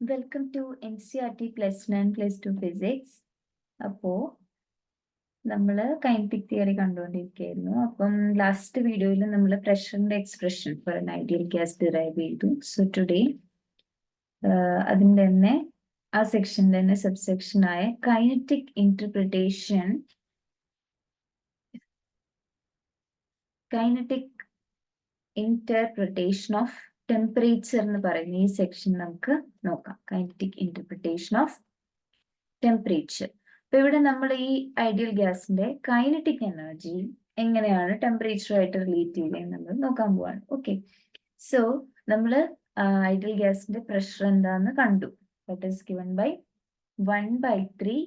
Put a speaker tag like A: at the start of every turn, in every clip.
A: Welcome to NCERT +9 +2 physics. അപ്പോൾ നമ്മൾ kinetic theory കണ്ടുകൊണ്ടിരിക്കുകയായിരുന്നു. അപ്പം ലാസ്റ്റ് വീഡിയോയിൽ നമ്മൾ പ്രഷറിന്റെ expression for an ideal gas derive ചെയ്തു. സോ ടുഡേ അതിൻ്റെ തന്നെ ആ സെക്ഷൻ്റെ തന്നെ സബ്സെക്ഷനായ കൈനറ്റിക് ഇന്റർപ്രിട്ടേഷൻ ഓഫ് ടെമ്പറേച്ചർ എന്ന് പറയുന്ന ഈ സെക്ഷൻ നമുക്ക് നോക്കാം. Kinetic interpretation of temperature. അപ്പൊ ഇവിടെ നമ്മൾ ഈ ഐഡിയൽ ഗ്യാസിന്റെ കൈനറ്റിക് എനർജി എങ്ങനെയാണ് ടെമ്പറേച്ചറുമായിട്ട് റിലേറ്റ് ചെയ്യുന്നത് നമ്മൾ നോക്കാൻ പോവാണ്. ഓക്കെ, സോ നമ്മൾ ഐഡിയൽ ഗ്യാസിന്റെ പ്രഷർ എന്താന്ന് കണ്ടു. That is given by 1/3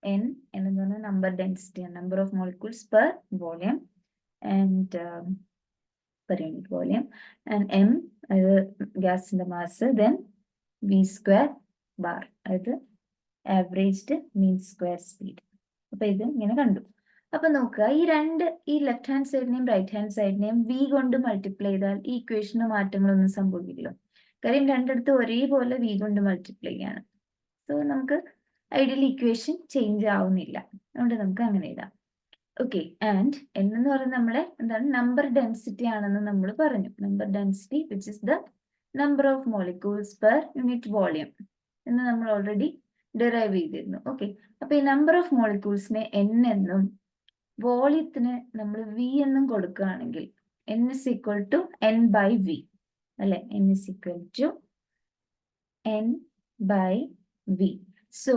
A: n എന്ന് പറഞ്ഞ number density, number of molecules per volume and per unit volume, and m ഗ്യാസിന്റെ mass, then v square bar അതായത് ആവറേജ്ഡ് മീൻ സ്ക്വയർ സ്പീഡ്. അപ്പൊ ഇത് ഇങ്ങനെ കണ്ടു. അപ്പൊ നോക്കുക, ഈ ലെഫ്റ്റ് ഹാൻഡ് സൈഡിനെയും റൈറ്റ് ഹാൻഡ് സൈഡിനെയും v കൊണ്ട് മൾട്ടിപ്ലൈ ചെയ്താൽ ഈ ഇക്വേഷന് മാറ്റങ്ങളൊന്നും സംഭവിക്കില്ല. കാര്യം രണ്ടിടത്തും ഒരേപോലെ v കൊണ്ട് മൾട്ടിപ്ലൈ ചെയ്യാണ്. സോ നമുക്ക് ഐഡിയൽ ഇക്വേഷൻ ചേഞ്ച് ആവുന്നില്ല. അതുകൊണ്ട് നമുക്ക് അങ്ങനെ എഴുതാം. ഓക്കെ, ആൻഡ് എന്ന് പറയുന്നത് നമ്മളെ എന്താണ് നമ്പർ ഡെൻസിറ്റി ആണെന്ന് നമ്മൾ പറഞ്ഞു. Number density which is the number of molecules per unit volume എന്ന് നമ്മൾ ഓൾറെഡി ഡിറൈവ് ചെയ്തിരുന്നു. ഓക്കെ, അപ്പൊ ഈ നമ്പർ ഓഫ് മോളിക്യൂൾസിനെ n എന്നും വോളിയത്തിന് നമ്മൾ v എന്നും കൊടുക്കുകയാണെങ്കിൽ n is equal to n/v അല്ലെ, n is equal to n/v. So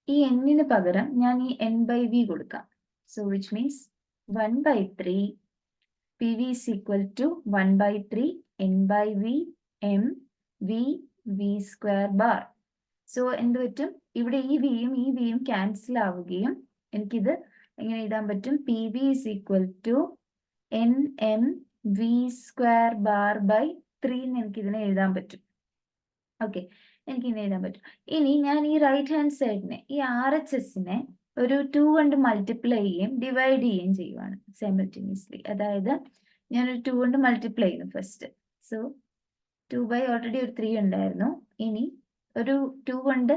A: ഈ n-ന് പകരം ഞാൻ ഈ n/v കൊടുക്കാം. So which means 1/3 PV is equal to 1/3 n/v m v v square bar. So എന്ത് പറ്റും, ഇവിടെ ഈ വിയും ക്യാൻസൽ ആവുകയും എനിക്കിത് എങ്ങനെ എഴുതാൻ പറ്റും, PV is equal to nm v square bar by 3 എന്ന് എനിക്കിതിനെ എഴുതാൻ പറ്റും. ഓക്കെ, എനിക്കിങ്ങനെ എഴുതാൻ പറ്റും. ഇനി ഞാൻ ഈ റൈറ്റ് ഹാൻഡ് സൈഡിനെ, ഈ RHSനെ ഒരു 2 കൊണ്ട് മൾട്ടിപ്ലൈ ചെയ്യുകയും ഡിവൈഡ് ചെയ്യുകയും ചെയ്യുവാണ് സൈമൾട്ടേനിയസ്ലി. അതായത് ഞാനൊരു 2 കൊണ്ട് മൾട്ടിപ്ലൈ ചെയ്യുന്നു ഫസ്റ്റ്. സോ 2 ഓൾറെഡി ഒരു 3 ഉണ്ടായിരുന്നു. ഇനി ഒരു 2 കൊണ്ട്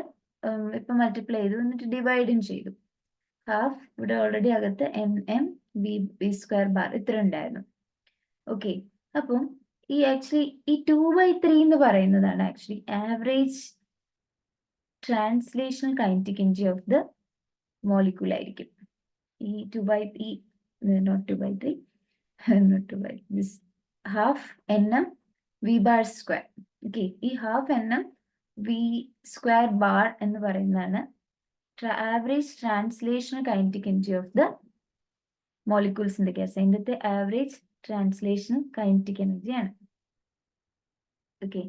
A: ഇപ്പൊ മൾട്ടിപ്ലൈ ചെയ്തു, എന്നിട്ട് ഡിവൈഡും ചെയ്തു. ഹാഫ് ഇവിടെ ഓൾറെഡി അകത്ത് nm v സ്ക്വയർ ബാർ ഇത്ര ഉണ്ടായിരുന്നു. ഓക്കെ, അപ്പം ഈ ആക്ച്വലി ഈ 2/3 എന്ന് പറയുന്നതാണ് actually average translational kinetic energy of the molecule ആയിരിക്കും. ഈ 2/3 not 2/3 not 2/3 this half nm v bar square. Okay, ഈ half nm v square bar എന്ന് പറയുന്നതാണ് average translational kinetic energy of the മോളിക്യൂൾസിന്റെ കേസ്. അതിൻ്റെ ആവറേജ് ട്രാൻസ്ലേഷണൽ കൈനറ്റിക് എനർജിയാണ്. Okay,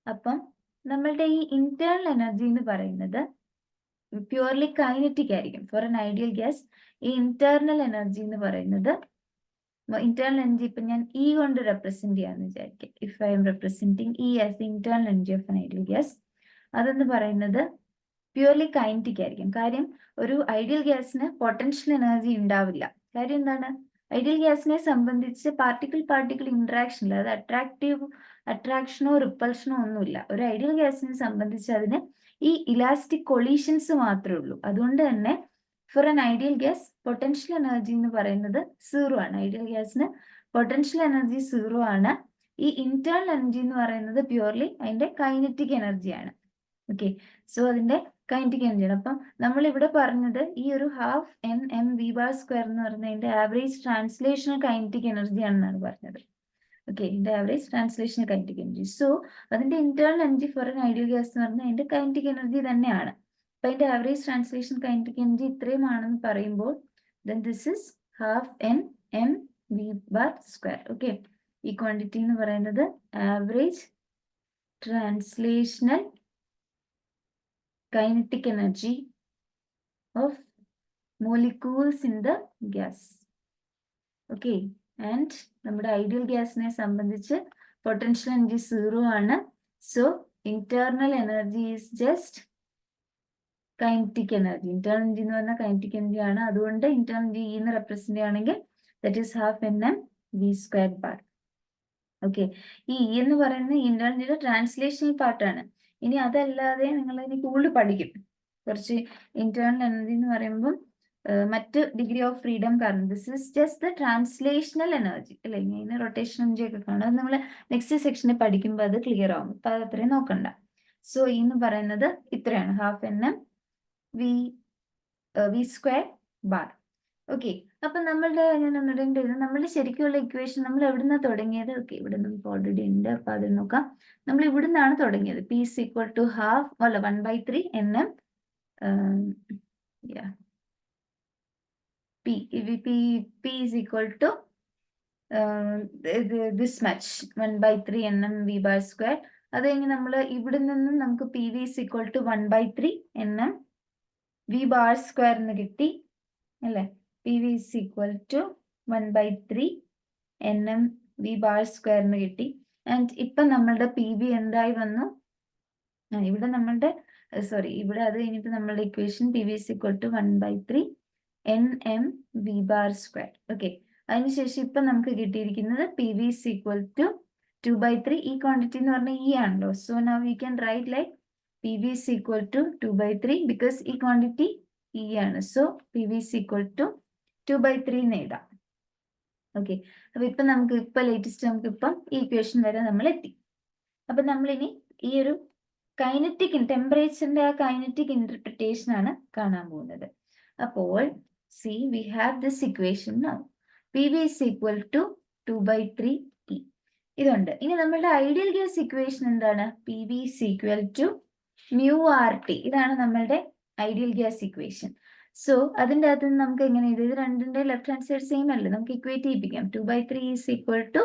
A: അപ്പം നമ്മളുടെ ഈ ഇന്റേണൽ എനർജി എന്ന് പറയുന്നത് പ്യൂർലി കൈനറ്റിക് ആയിരിക്കും. ഫോർ എൻ ഐഡിയൽ ഗ്യാസ് ഈ ഇന്റേർണൽ എനർജി എന്ന് പറയുന്നത്, ഇന്റേണൽ എനർജി ഇപ്പൊ ഞാൻ ഇ കൊണ്ട് റെപ്രസെന്റ് ചെയ്യാന്ന് വിചാരിക്കാം. If I M representing E as the internal energy of N ideal gas, അതെന്ന് പറയുന്നത് പ്യൂർലി കൈനറ്റിക് ആയിരിക്കും. കാര്യം ഒരു ഐഡിയൽ ഗ്യാസിന് പൊട്ടൻഷ്യൽ എനർജി ഉണ്ടാവില്ല. കാര്യം എന്താണ്, ഐഡിയൽ ഗ്യാസിനെ സംബന്ധിച്ച് പാർട്ടിക്കിൾ ഇന്ററാക്ഷൻ ഇല്ല. അത് അട്രാക്ഷനോ റിപ്പൾഷനോ ഒന്നുമില്ല. ഒരു ഐഡിയൽ ഗ്യാസിനെ സംബന്ധിച്ച് അതിന് ഈ ഇലാസ്റ്റിക് കൊളീഷൻസ് മാത്രമേ ഉള്ളൂ. അതുകൊണ്ട് തന്നെ for an ideal gas potential energy എന്ന് പറയുന്നത് 0 ആണ്. ഐഡിയൽ ഗ്യാസിന് പൊട്ടൻഷ്യൽ എനർജി 0 ആണ്. ഈ ഇന്റേണൽ എനർജി എന്ന് പറയുന്നത് പ്യൂർലി അതിന്റെ കൈനറ്റിക് എനർജിയാണ്. ഓക്കെ, സോ അതിന്റെ കൈനറ്റിക് എനർജിയാണ്. അപ്പം നമ്മൾ ഇവിടെ പറഞ്ഞത് ഈ ഒരു half nm v bar square എന്ന് പറയുന്നതിന്റെ ആവറേജ് ട്രാൻസ്ലേഷണൽ കൈനറ്റിക് എനർജി ആണെന്നാണ് പറഞ്ഞത്. ഓക്കെ, ഇതിന്റെ average translational kinetic energy. So അതിന്റെ internal energy for an ideal gas എന്ന് പറഞ്ഞാൽ അതിന്റെ കൈനറ്റിക് എനർജി തന്നെയാണ്. അപ്പൊ അതിന്റെ ആവറേജ് ട്രാൻസ്ലേഷൻ കൈനറ്റിക് എനർജി ഇത്രയും ആണെന്ന് പറയുമ്പോൾ then this is half nm v bar square. Okay, ഈ ക്വാണ്ടിറ്റി എന്ന് പറയുന്നത് average translational kinetic energy of molecules in the gas. Okay, and നമ്മുടെ ഐഡിയൽ ഗ്യാസിനെ സംബന്ധിച്ച് പൊട്ടൻഷ്യൽ എനർജി 0 ആണ്. So internal energy is just kinetic energy. Internal energy എന്ന് പറഞ്ഞാൽ kinetic energy ആണ്. അതുകൊണ്ട് ഇന്റേർണൽ എനർജി എന്ന് റെപ്രസെന്റ് ചെയ്യുകയാണെങ്കിൽ that is half nm v square bar. Okay, ഈ എന്ന് പറയുന്ന ഇന്റേർണൽ എനർജിയുടെ ട്രാൻസ്ലേഷണൽ പാർട്ടാണ്. ഇനി അതല്ലാതെ നിങ്ങൾ ഇനി കൂടുതൽ പഠിക്കും. കുറച്ച് ഇന്റേണൽ എനർജി എന്ന് പറയുമ്പോൾ മറ്റ് ഡിഗ്രി ഓഫ് ഫ്രീഡം കാരണം this is just the translational energy അല്ലെ. ഇങ്ങനെ റൊട്ടേഷൻ എനർജി ഒക്കെ കാണും. അത് നമ്മൾ നെക്സ്റ്റ് സെക്ഷനിൽ പഠിക്കുമ്പോൾ അത് ക്ലിയർ ആവും. അപ്പൊ അത് അത്രയും നോക്കണ്ട. സോ എന്ന് പറയുന്നത് ഇത്രയാണ്, half NM v square bar. Okay, അപ്പൊ നമ്മളുടെ നമ്മളുടെ ശരിക്കുള്ള ഇക്വേഷൻ നമ്മൾ എവിടുന്ന തുടങ്ങിയത്? ഓക്കെ, ഇവിടെ നമുക്ക് ഓൾറെഡി ഉണ്ട്. അപ്പൊ അത് നോക്കാം. നമ്മൾ ഇവിടുന്നാണ് തുടങ്ങിയത്. P is equal to half അല്ല 1/3 NM P is equal to this much 1/3 NM V bar square. അത് കഴിഞ്ഞ് നമ്മൾ ഇവിടെ നിന്നും നമുക്ക് PV is equal to 1/3 NM V bar square എന്ന് കിട്ടി അല്ലേ. PV is equal to 1/3 NM V bar square എന്ന് കിട്ടി. ആൻഡ് ഇപ്പൊ നമ്മളുടെ PV എന്തായി വന്നു? ഇവിടെ നമ്മളുടെ ഇവിടെ അത് കഴിഞ്ഞിട്ട് നമ്മളുടെ equation PV is equal to 1/3 NM V bar square. Okay, അതിനുശേഷം ഇപ്പൊ നമുക്ക് കിട്ടിയിരിക്കുന്നത് PV is equal to 2/3. ഈ ക്വാണ്ടിറ്റി എന്ന് പറഞ്ഞാൽ E ആണല്ലോ. So now we can write like PV is equal to 2/3 because ഈ ക്വാണ്ടിറ്റി E ആണ്. So PV is equal to 2/3 എന്ന് എഴുതാം. ഓക്കെ, അപ്പൊ ഇപ്പൊ നമുക്ക് ലേറ്റസ്റ്റ് നമുക്ക് ഇപ്പം ഈ ഇക്വേഷൻ വരെ നമ്മൾ എത്തി. അപ്പൊ നമ്മളിനി ഈ ഒരു കൈനറ്റിക് ടെമ്പറേച്ചറിന്റെ ആ കൈനറ്റിക് ഇന്റർപ്രിട്ടേഷൻ ആണ് കാണാൻ പോകുന്നത്. അപ്പോൾ see we have this equation now. PV is equal to 2/3 E. ഇതുണ്ട്. ഇനി നമ്മളുടെ ഐഡിയൽ ഗ്യാസ് ഇക്വേഷൻ എന്താണ്? PV is equal to mu RT. ഇതാണ് നമ്മളുടെ ഐഡിയൽ ഗ്യാസ് ഇക്വേഷൻ. സോ അതിൻ്റെ അകത്ത് നിന്ന് നമുക്ക് എങ്ങനെ ഇത് രണ്ടിന്റെ ലെഫ്റ്റ് ഹാൻഡ് സൈഡ് സെയിം അല്ലേ, നമുക്ക് equate ചെയ്യിപ്പിക്കാം. 2/3 is equal to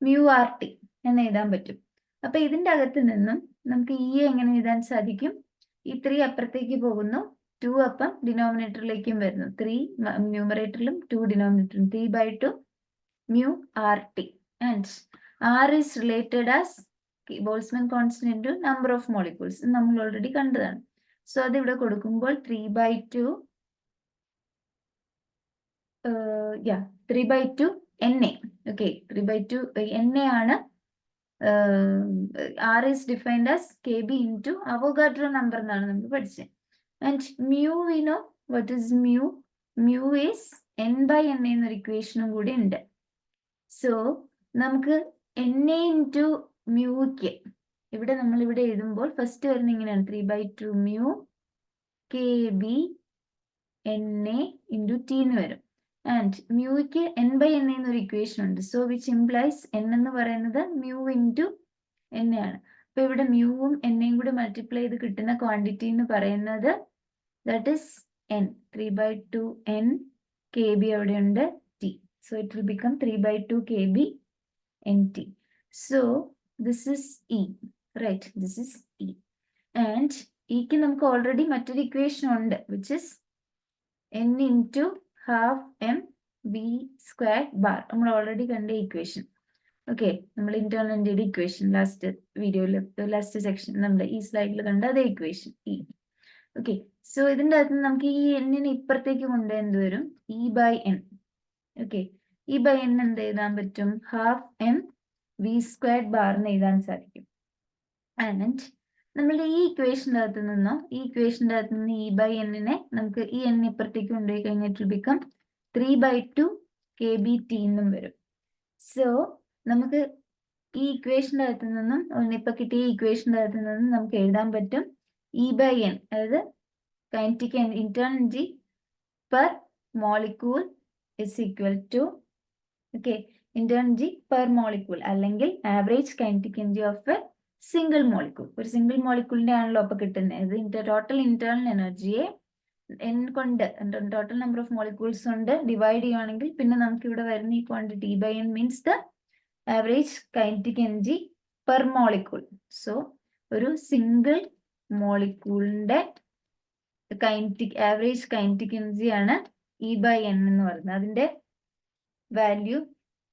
A: mu RT എന്ന് എഴുതാൻ പറ്റും. അപ്പൊ ഇതിന്റെ അകത്ത് നിന്നും നമുക്ക് E എങ്ങനെ എഴുതാൻ സാധിക്കും? ഈ 3 അപ്പുറത്തേക്ക് പോകുന്നു, 2 അപ്പം ഡിനോമിനേറ്ററിലേക്കും വരുന്നു. 3 ന്യൂമറേറ്ററിലും 2 ഡിനോമിനേറ്ററിലും 3/2 mu RT. And R is related as Boltzmann constant into number of molecules. നമ്മൾ ഓൾറെഡി കണ്ടതാണ്. സോ അത് ഇവിടെ കൊടുക്കുമ്പോൾ 3/2 NA. ഓക്കെ, 3/2 NA ആണ്. R is defined as KB into Avogadro number എന്നാണ് നമ്മൾ പഠിച്ചത്. And mu we know what is mu. Mu is N/NA എന്നൊരു ഇക്വേഷനും കൂടി ഉണ്ട്. സോ നമുക്ക് NA into muക്ക് ഇവിടെ നമ്മൾ ഇവിടെ എഴുതുമ്പോൾ ഫസ്റ്റ് വരുന്ന ഇങ്ങനെയാണ് 3/2 mu KB NA into T എന്ന് വരും. ആൻഡ് മ്യൂക്ക് N/NA എന്നൊരു ഇക്വേഷൻ ഉണ്ട്. സോ വിച്ച് ഇംപ്ലൈസ് N എന്ന് പറയുന്നത് mu into NA ആണ്. അപ്പൊ ഇവിടെ മ്യൂവും NAയും കൂടി മൾട്ടിപ്ലൈ ചെയ്ത് കിട്ടുന്ന ക്വാണ്ടിറ്റി എന്ന് പറയുന്നത് that is N. 3/2 N KB അവിടെയുണ്ട് T. So it will become 3/2 KB NT. So this is E, right? This is E. And Eക്ക് നമുക്ക് ഓൾറെഡി മറ്റൊരു ഇക്വേഷൻ ഉണ്ട് which is N into half M V square bar. നമ്മൾ already കണ്ട equation. Okay, നമ്മൾ internal എനർജിയുടെ equation last വീഡിയോയിൽ last section നമ്മുടെ ഈ സ്ലൈഡിൽ കണ്ട അതേ ഇക്വേഷൻ E. ഓക്കെ, സോ ഇതിൻ്റെ അകത്ത് നമുക്ക് ഈ എന്നിനെ ഇപ്പുറത്തേക്ക് കൊണ്ടുപോയി എന്ത് വരും? E/N. ഓക്കെ, E/N എന്ത് എഴുതാൻ പറ്റും? Half M V square bar എന്ന് എഴുതാൻ സാധിക്കും. ആൻഡ് നമ്മളുടെ ഈ ഇക്വേഷൻ്റെ അകത്ത് നിന്ന് E/N-നെ നമുക്ക് ഈ N ഇപ്പുറത്തേക്ക് കൊണ്ടുപോയി കഴിഞ്ഞിട്ട് ബിക്കം 3/2 KBT എന്നും വരും. സോ നമുക്ക് ഈ ഇക്വേഷൻ്റെ അകത്ത് നിന്നും ഇപ്പൊ കിട്ടിയ ഇക്വേഷൻ്റെ അകത്ത് നിന്നും നമുക്ക് എഴുതാൻ പറ്റും E/N, അതായത് kinetic internal energy per molecule is equal to internal energy per molecule അല്ലെങ്കിൽ average kinetic energy of a single molecule. ഒരു സിംഗിൾ മോളിക്യൂളിന്റെ ആണല്ലോ അപ്പൊ കിട്ടുന്നത്. ഇത് ടോട്ടൽ ഇന്റേണൽ എനർജിയെ N കൊണ്ട് ടോട്ടൽ നമ്പർ ഓഫ് മോളിക്യൂൾസ് കൊണ്ട് ഡിവൈഡ് ചെയ്യുകയാണെങ്കിൽ പിന്നെ നമുക്ക് ഇവിടെ വരുന്ന ഈ quantity E/N means the average kinetic energy per molecule. So ഒരു സിംഗിൾ മോളിക്യൂളിന്റെ ആവറേജ് കൈനറ്റിക് എനർജി ആണ് E/N എന്ന് പറയുന്നത്. അതിന്റെ വാല്യൂ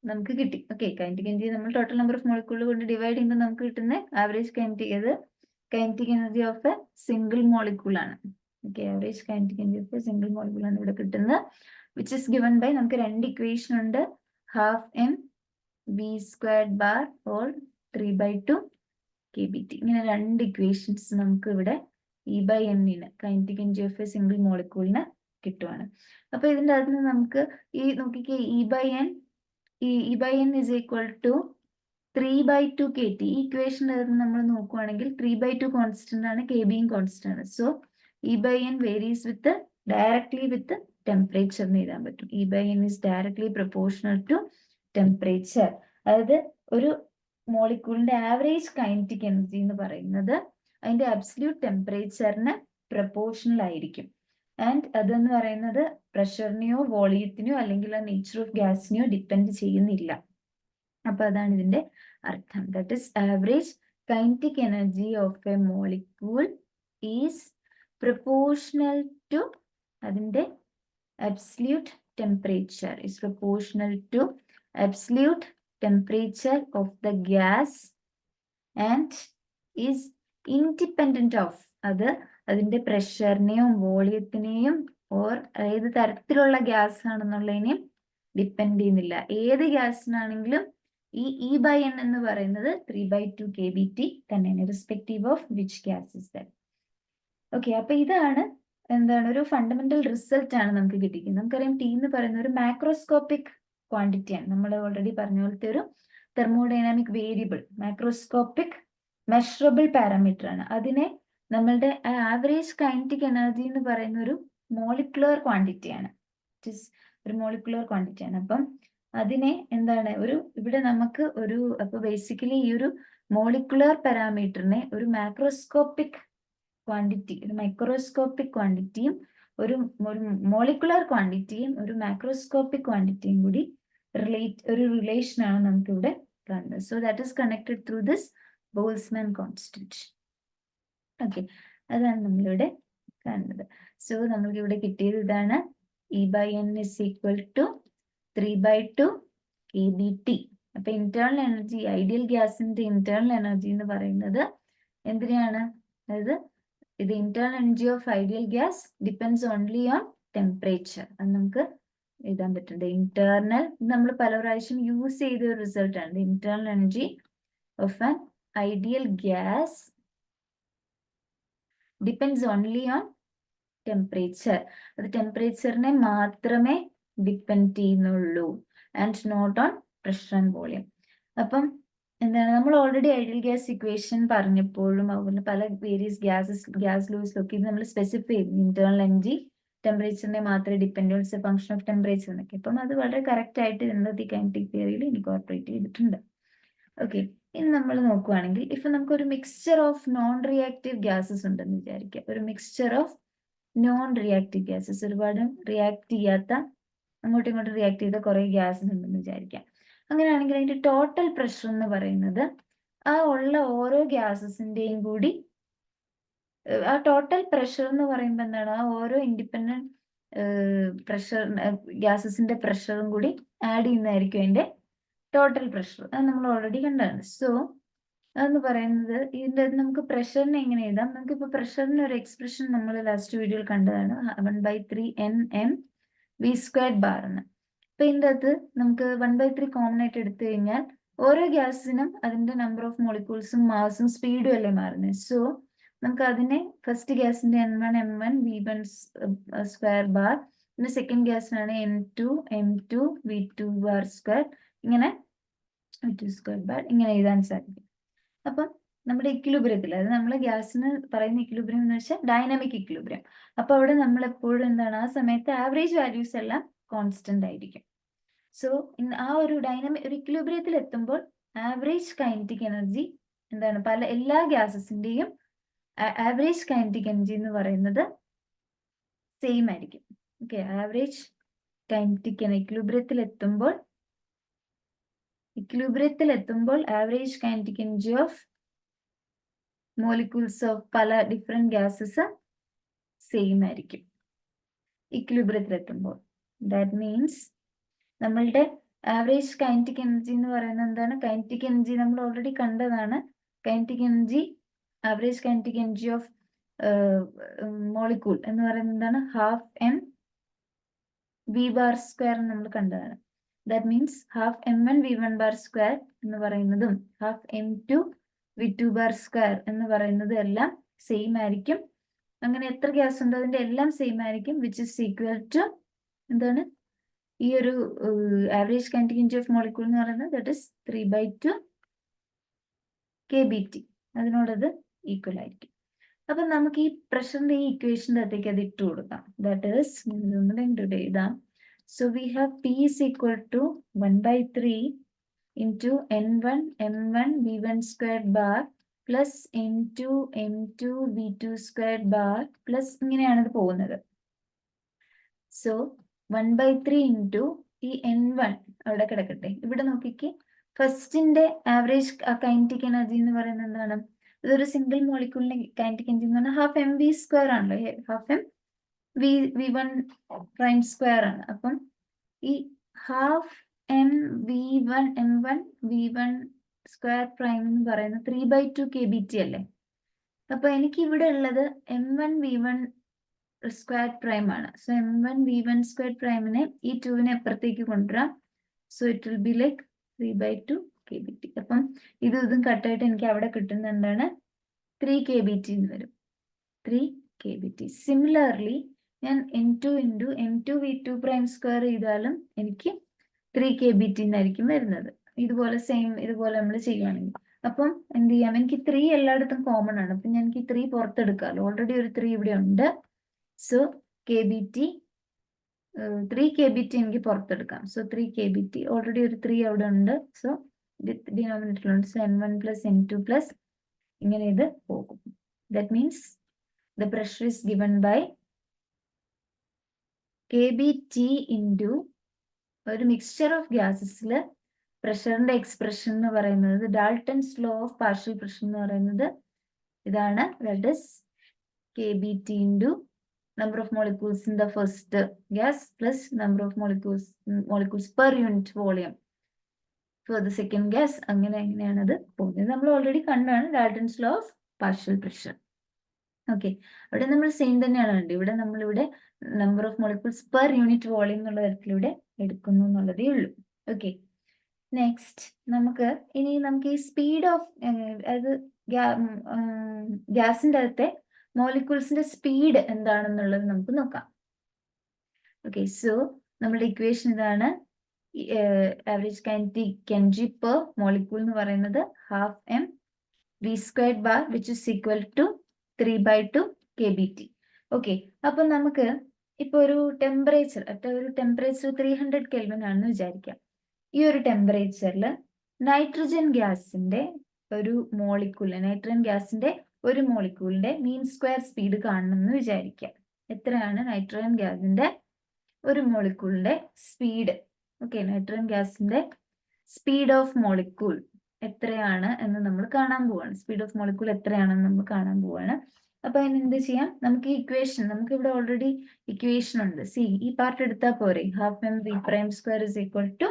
A: നമുക്ക് കിട്ടി. ഓക്കെ, കൈനറ്റിക് എനർജി നമ്മൾ ടോട്ടൽ നമ്പർ ഓഫ് മോളിക്യൂൾ കൊണ്ട് ഡിവൈഡ് ചെയ്യുമ്പോൾ നമുക്ക് കിട്ടുന്ന average kinetic energy of a single molecule ആണ്. Okay, average kinetic energy of a single molecule ആണ് ഇവിടെ കിട്ടുന്നത്. വിച്ച് ഇസ് ഗിവൺ ബൈ നമുക്ക് രണ്ട് ഇക്വേഷൻ ഉണ്ട്. Half M V squared bar or 3/2 KBT. ഇങ്ങനെ രണ്ട് ഇക്വേഷൻസ് നമുക്ക് ഇവിടെ E/N-ന് kinetic energy of a single മോളിക്യൂളിന് കിട്ടുവാണ്. അപ്പൊ ഇതിൻ്റെ അകത്ത് നിന്ന് നമുക്ക് ഈ നോക്കിക്കേ E/N is equal to 3/2 kT. ഈ ഇക്വേഷൻ്റെ അകത്ത് നമ്മൾ നോക്കുവാണെങ്കിൽ 3/2 കോൺസ്റ്റന്റ് ആണ്, KBയും കോൺസ്റ്റന്റ് ആണ്. So E/N varies with directly with temperature എന്ന് എഴുതാൻ പറ്റും. E/N is directly proportional to temperature. അതായത് ഒരു മോളിക്യൂളിന്റെ ആവറേജ് കൈനറ്റിക് എനർജി എന്ന് പറയുന്നത് അതിന്റെ അബ്സല്യൂട്ട് ടെമ്പറേച്ചറിന് പ്രപ്പോർഷണൽ ആയിരിക്കും. ആൻഡ് അതെന്ന് പറയുന്നത് പ്രഷറിനെയോ വോളിയത്തിനെയോ അല്ലെങ്കിൽ ആ നേച്ചർ ഓഫ് ഗ്യാസിനെയോ ഡിപ്പെൻഡ് ചെയ്യുന്നില്ല. അപ്പൊ അതാണ് ഇതിന്റെ അർത്ഥം. That is average kinetic energy of a molecule is proportional to അതിന്റെ absolute temperature is proportional to absolute temperature of the gas and is independent of അത് അതിന്റെ പ്രഷറിനെയും വോളിയത്തിനെയും ഓർ ഏത് തരത്തിലുള്ള ഗ്യാസ് ആണെന്നുള്ളതിനെയും ഡിപ്പെൻഡ് ചെയ്യുന്നില്ല. ഏത് ഗ്യാസിനാണെങ്കിലും ഈ E/N എന്ന് പറയുന്നത് 3/2 KBT തന്നെയാണ്, respective of which gas is that. Okay, അപ്പൊ ഇതാണ് എന്താണ് ഒരു ഫണ്ടമെന്റൽ റിസൾട്ട് ആണ് നമുക്ക് കിട്ടിയിരിക്കുന്നത്. നമുക്കറിയാം T എന്ന് പറയുന്ന ഒരു മാക്രോസ്കോപ്പിക് ക്വാണ്ടിറ്റി ആണ്. നമ്മൾ ഓൾറെഡി പറഞ്ഞ പോലത്തെ ഒരു thermodynamic variable, macroscopic measurable parameter ആണ്. അതിനെ നമ്മളുടെ ആവറേജ് കൈനറ്റിക് എനർജി എന്ന് പറയുന്ന ഒരു മോളിക്കുലർ ക്വാണ്ടിറ്റി ആണ്, ഒരു മോളിക്കുലർ ക്വാണ്ടിറ്റി ആണ്. അപ്പം അതിനെ എന്താണ് ഇവിടെ നമുക്ക് അപ്പൊ ബേസിക്കലി ഈ ഒരു മോളിക്കുലർ പാരാമീറ്ററിനെ ഒരു മാക്രോസ്കോപ്പിക് ക്വാണ്ടിറ്റി, ഒരു മൈക്രോസ്കോപ്പിക് ക്വാണ്ടിറ്റിയും ഒരു മോളിക്കുലർ ക്വാണ്ടിറ്റിയും ഒരു മാക്രോസ്കോപ്പിക് ക്വാണ്ടിറ്റിയും കൂടി ഒരു റിലേഷൻ ആണ് നമുക്ക് ഇവിടെ കാണുന്നത്. So that is connected through this Boltzmann constant. Okay, അതാണ് നമ്മളിവിടെ കാണുന്നത്. സോ നമ്മൾക്ക് ഇവിടെ കിട്ടിയത് ഇതാണ്, E/N is equal to 3/2 KBT. അപ്പൊ ഇന്റേണൽ എനർജി, ഐഡിയൽ ഗ്യാസിന്റെ ഇന്റേണൽ എനർജി എന്ന് പറയുന്നത് എന്തിനാണ്? അതായത് the internal energy of ideal gas depends only on temperature. അത് നമുക്ക് എഴുതാൻ പറ്റും. ഇന്റേർണൽ നമ്മൾ പല പ്രാവശ്യം യൂസ് ചെയ്ത ഒരു റിസൾട്ട് ആണ്. Internal energy of an ideal gas depends only on temperature. അത് ടെമ്പറേച്ചറിനെ മാത്രമേ ഡിപ്പെൻഡ് ചെയ്യുന്നുള്ളൂ and not on pressure and volume. അപ്പം എന്താണ്, നമ്മൾ ഓൾറെഡി ഐഡിയൽ ഗ്യാസ് ഇക്വേഷൻ പറഞ്ഞപ്പോഴും അതുപോലെ പല വേരിയസ് ഗ്യാസ് ലോസിലൊക്കെ ഇത് നമ്മൾ സ്പെസിഫൈ ചെയ്തു. ഇന്റേണൽ എനർജി ടെമ്പറേച്ചറിനെ മാത്രമേ ഡിപ്പെൻഡ് ചെയ്യൂ, it's A function of temperature എന്നൊക്കെ. അപ്പം അത് വളരെ കറക്റ്റ് ആയിട്ട് ഇന്നത്തെ കൈനറ്റിക് തിയറിയിൽ ഇൻകോർപ്പറേറ്റ് ചെയ്തിട്ടുണ്ട്. ഓക്കെ, ഇനി നമ്മൾ നോക്കുവാണെങ്കിൽ ഇപ്പൊ നമുക്കൊരു mixture of non reactive gases ഉണ്ടെന്ന് വിചാരിക്കുക. ഒരു mixture of non reactive gases, ഒരുപാട് റിയാക്ട് ചെയ്യാത്ത, അങ്ങോട്ടും ഇങ്ങോട്ടും റിയാക്ട് ചെയ്ത കുറെ ഗ്യാസസ് ഉണ്ടെന്ന് വിചാരിക്കാം. അങ്ങനെയാണെങ്കിൽ അതിന്റെ ടോട്ടൽ പ്രഷർ എന്ന് പറയുന്നത് ആ ഉള്ള ഓരോ ഗ്യാസസിന്റെയും കൂടി ആ ടോട്ടൽ പ്രഷർ എന്ന് പറയുമ്പോൾ എന്താണ്, ആ ഓരോ ഇൻഡിപെൻഡന്റ് പ്രഷർ ഗ്യാസസിന്റെ പ്രഷറും കൂടി ആഡ് ചെയ്യുന്നതായിരിക്കും അതിന്റെ ടോട്ടൽ പ്രഷർ. അത് നമ്മൾ ഓൾറെഡി കണ്ടതാണ്. സോ അതെന്ന് പറയുന്നത് ഇതിന്റെ നമുക്ക് പ്രഷറിനെ എങ്ങനെ എഴുതാം? നമുക്കിപ്പോ പ്രഷറിന് ഒരു എക്സ്പ്രഷൻ നമ്മൾ ലാസ്റ്റ് വീഡിയോയിൽ കണ്ടതാണ്, 1/3 NmV² ബാർ എന്ന്. അപ്പൊ ഇതിൻ്റെ അകത്ത് നമുക്ക് 1/3 കോമൺ ആയിട്ട് എടുത്തു കഴിഞ്ഞാൽ ഓരോ ഗ്യാസിനും അതിന്റെ നമ്പർ ഓഫ് മോളിക്യൂൾസും മാസും സ്പീഡും അല്ലേ മാറുന്നത്. സോ നമുക്ക് അതിനെ ഫസ്റ്റ് ഗ്യാസിന്റെ N1 M1 ബാർ, പിന്നെ സെക്കൻഡ് ഗ്യാസിനാണ് M2 V²² ഇങ്ങനെ V² ബാർ ഇങ്ങനെ എഴുതാൻ സാധിക്കും. അപ്പം നമ്മുടെ ഇക്വിലിബ്രിയത്തിൽ, അത് നമ്മൾ ഗ്യാസിന് പറയുന്ന ഇക്വിലിബ്രിയം എന്ന് വെച്ചാൽ ഡൈനാമിക് ഇക്വിലിബ്രിയം. അപ്പൊ അവിടെ നമ്മൾ എപ്പോഴും എന്താണ്, ആ സമയത്ത് ആവറേജ് വാല്യൂസ് എല്ലാം കോൺസ്റ്റന്റ് ആയിരിക്കും. സോ ആ ഒരു ഒരു ഇക്വിലിബ്രിയത്തിൽ എത്തുമ്പോൾ ആവറേജ് കൈനറ്റിക് എനർജി എന്താണ്, എല്ലാ ഗ്യാസസിന്റെയും ആവറേജ് കൈനറ്റിക് എനർജി എന്ന് പറയുന്നത് സെയിം ആയിരിക്കും. ഓക്കെ, ആവറേജ് കൈനറ്റിക് ഇക്വിലിബ്രിയത്തിൽ എത്തുമ്പോൾ average kinetic energy of molecules of പല ഡിഫറെന്റ് ഗ്യാസസ് സെയിം ആയിരിക്കും ഇക്വിലിബ്രിയത്തിൽ എത്തുമ്പോൾ. ദാറ്റ് മീൻസ് നമ്മളുടെ ആവറേജ് കൈനറ്റിക് എനർജി എന്ന് പറയുന്നത് എന്താണ്? കൈനറ്റിക് എനർജി നമ്മൾ ഓൾറെഡി കണ്ടതാണ്. Kinetic energy, average kinetic energy of molecule എന്ന് പറയുന്നത് എന്താണ്? 12 MV². നമ്മൾ കണ്ടതാണ്. ദാറ്റ് മീൻസ് 12 M1 V1² എന്ന് പറയുന്നതും 12 M2 V2 bar square എന്ന് പറയുന്നത് എല്ലാം സെയിം ആയിരിക്കും. അങ്ങനെ എത്ര ഗ്യാസ് ഉണ്ടോ അതിന്റെ എല്ലാം സെയിം ആയിരിക്കും, വിച്ച് ഇസ് ഈക്വൽ ടു എന്താണ് ഈ ഒരു ആവറേജ് കൈനറ്റിക് ഓഫ് മോളിക്യൂൾ എന്ന് പറയുന്നത് ദാറ്റ് ഇസ് 3/2 kBT. അതിനോടത് ഈക്വൽ ആയിരിക്കും. അപ്പൊ നമുക്ക് ഈ പ്രഷറിന്റെ ഈ ഇക്വേഷൻ്റെ അകത്തേക്ക് അത് ഇട്ട് കൊടുക്കാം. ദാറ്റ് ഈസ് എഴുതാം. So we have P is equal to 1/3 into N1 M1 V1 squared bar plus N2 M2 V2 squared bar plus ഇങ്ങനെയാണ് ഇത് പോകുന്നത്. സോ 1/3 into ഈ N1 അവിടെ കിടക്കട്ടെ. ഇവിടെ നോക്കിക്ക്, ഫസ്റ്റിന്റെ ആവറേജ് കൈനറ്റിക് എനർജി എന്ന് പറയുന്നത് എന്താണ്? ഇതൊരു സിംഗിൾ മോളിക്യൂളിന്റെ കൈനറ്റിക് എനർജി എന്ന് പറഞ്ഞാൽ ഹാഫ് mv സ്ക്വയർ ആണല്ലോ, half M v1 prime square ആണ്. അപ്പം ഈ half m1 v1 square prime എന്ന് പറയുന്നത് 3/2 kBT അല്ലേ? അപ്പൊ എനിക്ക് ഇവിടെ ഉള്ളത് m1 v1 സ്ക്വയർ പ്രൈം ആണ്. സോ m1 v1 സ്ക്വയർ പ്രൈമിനെ ഈ 2വിനെ അപ്പുറത്തേക്ക് കൊണ്ടുവരാം. So it will be like 3/2 kBT. അപ്പം ഇതും കട്ടായിട്ട് എനിക്ക് അവിടെ കിട്ടുന്ന എന്താണ് 3 kBT എന്ന് വരും. 3 kBT. സിമിലർലി ഞാൻ n2 into m2 v2 prime square ചെയ്താലും എനിക്ക് 3 kBT എന്നായിരിക്കും വരുന്നത്. ഇതുപോലെ സെയിം ഇതുപോലെ നമ്മൾ ചെയ്യുകയാണെങ്കിൽ അപ്പം എന്ത് ചെയ്യാം, എനിക്ക് 3 എല്ലായിടത്തും കോമൺ ആണ്. അപ്പം എനിക്ക് 3 പുറത്തെടുക്കാമല്ലോ, ഓൾറെഡി ഒരു 3 ഇവിടെ ഉണ്ട്. സോ kBT 3 kBT എനിക്ക് പുറത്തെടുക്കാം. സോ 3 kBT, ഓൾറെഡി ഒരു 3 അവിടെ ഉണ്ട്. സോ ഡിനോമിനേറ്ററിലുണ്ട്. So n1 plus n2 plus ഇങ്ങനെ ഇത് പോകും. That means the pressure is given by kBT into ഒരു മിക്സ്ചർ ഓഫ് ഗ്യാസസിൽ പ്രഷറിന്റെ എക്സ്പ്രഷൻ എന്ന് പറയുന്നത്, Dalton's law of partial pressure എന്ന് പറയുന്നത് ഇതാണ്. That is kBT into number of molecules in the first gas plus number of molecules per unit volume for the second gas. അങ്ങനെയാണ് അത് പോകുന്നത്. നമ്മൾ ഓൾറെഡി കണ്ടാണ് Dalton's law of partial pressure. Okay, അവിടെ നമ്മൾ സെയിം തന്നെയാണ് കണ്ടത്. ഇവിടെ നമ്മളിവിടെ number of molecules per unit volume എന്നുള്ള തരത്തിലൂടെ എടുക്കുന്നു എന്നുള്ളതേ ഉള്ളൂ. ഓക്കെ, നെക്സ്റ്റ് നമുക്ക് ഈ സ്പീഡ് ഓഫ് അതായത് ഗ്യാസിന്റെ അകത്തെ മോളിക്യൂൾസിന്റെ സ്പീഡ് എന്താണെന്നുള്ളത് നമുക്ക് നോക്കാം. ഓക്കെ, സോ നമ്മുടെ ഇക്വേഷൻ ഇതാണ്. Average kinetic energy per molecule എന്ന് പറയുന്നത് half m v squared bar which is equal to 3/2 kBT. Okay, അപ്പൊ നമുക്ക് ഇപ്പൊ ഒരു ടെമ്പറേച്ചർ 300 കെൽവിൻ ആണെന്ന് വിചാരിക്കാം. ഈ ഒരു ടെമ്പറേച്ചറിൽ നൈട്രജൻ ഗ്യാസിന്റെ ഒരു മോളിക്യൂളിന്റെ മീൻ സ്ക്വയർ സ്പീഡ് കാണണമെന്ന് വിചാരിക്കാം. എത്രയാണ് നൈട്രജൻ ഗ്യാസിന്റെ ഒരു മോളിക്യൂളിന്റെ സ്പീഡ്? ഓക്കെ, നൈട്രജൻ ഗ്യാസിന്റെ സ്പീഡ് ഓഫ് മോളിക്യൂൾ എത്രയാണ് എന്ന് നമ്മൾ കാണാൻ പോവാണ്. സ്പീഡ് ഓഫ് മോളിക്യൂൾ എത്രയാണെന്ന് നമ്മൾ കാണാൻ പോവാണ്. അപ്പൊ അതിന് എന്ത് ചെയ്യാം, നമുക്ക് ഈ ഇക്വേഷൻ, നമുക്ക് ഇവിടെ ഓൾറെഡി ഇക്വേഷൻ ഉണ്ട്. ഈ പാർട്ട് എടുത്താൽ പോരെ. Half m v prime square is equal to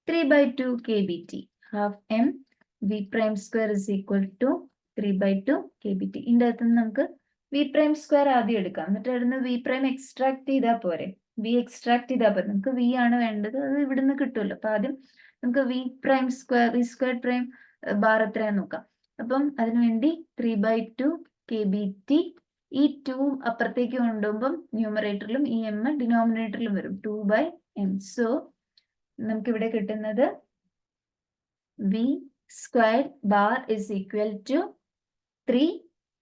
A: 3/2 kBT. Half m v prime square is equal to 3/2 kBT. ഇതിന്റെ അകത്ത് നിന്ന് നമുക്ക് v പ്രൈം സ്ക്വയർ ആദ്യം എടുക്കാം, എന്നിട്ട് അവിടുന്ന് v പ്രൈം എക്സ്ട്രാക്ട് ചെയ്താൽ പോരെ. നമുക്ക് v ആണ് വേണ്ടത്, അത് ഇവിടുന്ന് കിട്ടുമല്ലോ. അപ്പൊ ആദ്യം നമുക്ക് v സ്ക്വയർ പ്രൈം ബാർ എത്രയാന്ന് നോക്കാം. അപ്പം അതിനുവേണ്ടി 3/2 kBT. ഈ 2 അപ്പുറത്തേക്ക് കൊണ്ടുപോകുമ്പം ന്യൂമറേറ്ററിലും ഈ m ഡിനോമിനേറ്ററിലും വരും, 2/m. സോ നമുക്ക് ഇവിടെ കിട്ടുന്നത് v squared bar is equal to 3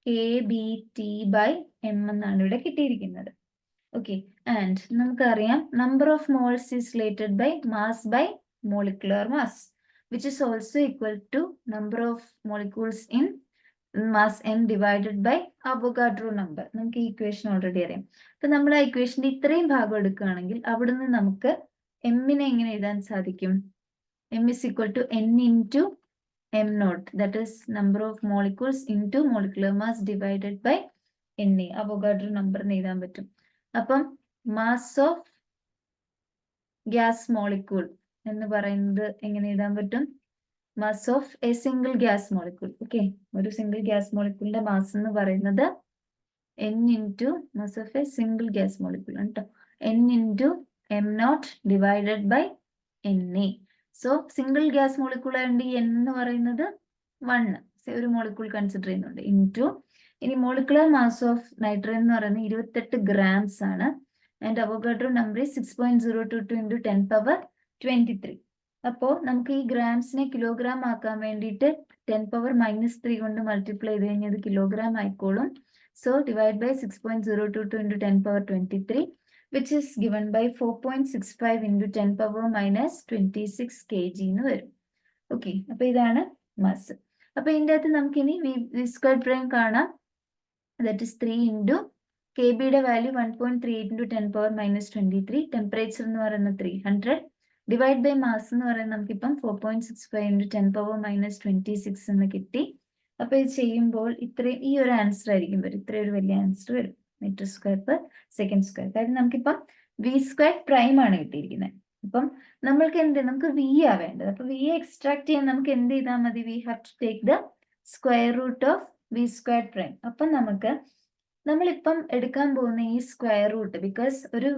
A: kBT/m എന്നാണ് ഇവിടെ കിട്ടിയിരിക്കുന്നത്. ഓക്കെ, ആൻഡ് നമുക്കറിയാം number of moles is related by mass by molecular mass, which is also equal to number of molecules in mass m divided by Avogadro number. നമുക്ക് ഈ equation already അറിയാം. അപ്പൊ നമ്മൾ ആ ഇക്വേഷന്റെ ഇത്രയും ഭാഗം എടുക്കുകയാണെങ്കിൽ അവിടുന്ന് നമുക്ക് എമ്മിനെ എങ്ങനെ എഴുതാൻ സാധിക്കും? m is equal to n into m naught, that is number of molecules into molecular mass divided by na. Avogadro നമ്പറിന് എഴുതാൻ പറ്റും. അപ്പം മാസ് ഓഫ് ഗ്യാസ് മോളിക്യൂൾ എന്ന് പറയുന്നത് എങ്ങനെ എഴുതാൻ പറ്റും? Mass of a single gas molecule. ഓക്കെ, ഒരു സിംഗിൾ ഗ്യാസ് മോളിക്യൂളിന്റെ മാസ് എന്ന് പറയുന്നത് n into mass of a single gas molecule ആണ് കേട്ടോ, n into m naught divided by na. So single gas molecule ആയതുകൊണ്ട് n എന്ന് പറയുന്നത് 1. ഒരു മോളിക്യൂൾ കൺസിഡർ ചെയ്യുന്നുണ്ട് ഇൻറ്റു ഇനി മോളിക്കുലർ മാസ് ഓഫ് നൈട്രജൻ എന്ന് പറയുന്നത് 28 grams ആണ്. And Avogadro number 6.022 into 10⁻23. അപ്പോൾ നമുക്ക് ഈ ഗ്രാംസിനെ കിലോഗ്രാം ആക്കാൻ വേണ്ടിയിട്ട് 10⁻³ കൊണ്ട് മൾട്ടിപ്ലൈ ചെയ്ത് കഴിഞ്ഞാൽ ഇത് കിലോഗ്രാം ആയിക്കോളും. So divide by 6.022 into 10⁻23 which is given by 4.65 into 10⁻26 kg എന്ന് വരും. ഓക്കെ, അപ്പൊ ഇതാണ് മാസ്. അപ്പൊ ഇതിൻ്റെ അകത്ത് നമുക്ക് ഇനി വി സ്ക്വയർ പ്രൈം കാണാം. ദാറ്റ് ഇസ് 3 ഇൻറ്റു kb യുടെ വാല്യൂ 1.38 ഇൻറ്റു 10⁻23. ടെമ്പറേച്ചർ എന്ന് പറയുന്നത് 300 ഡിവൈഡ് ബൈ മാസ് എന്ന് പറയുന്നത് നമുക്കിപ്പം 4.65 ഇൻറ്റു 10⁻26 എന്ന് കിട്ടി. അപ്പൊ ഇത് ചെയ്യുമ്പോൾ ഇത്രയും ഈ ഒരു ആൻസർ ആയിരിക്കും വരും. ഇത്രയും ഒരു വലിയ ആൻസർ വരും, metre square per second square. കാര്യം നമുക്കിപ്പം വി സ്ക്വയർ പ്രൈം ആണ് കിട്ടിയിരിക്കുന്നത്. അപ്പം നമ്മൾക്ക് നമുക്ക് വി ആ വേണ്ടത്. അപ്പൊ വി എക്സ്ട്രാക്ട് ചെയ്യാൻ നമുക്ക് എന്ത് ചെയ്താൽ മതി? We have to take the square root of v square prime. അപ്പം നമ്മളിപ്പം എടുക്കാൻ പോകുന്ന ഈ സ്ക്വയർ റൂട്ട്, ബിക്കോസ് ഒരു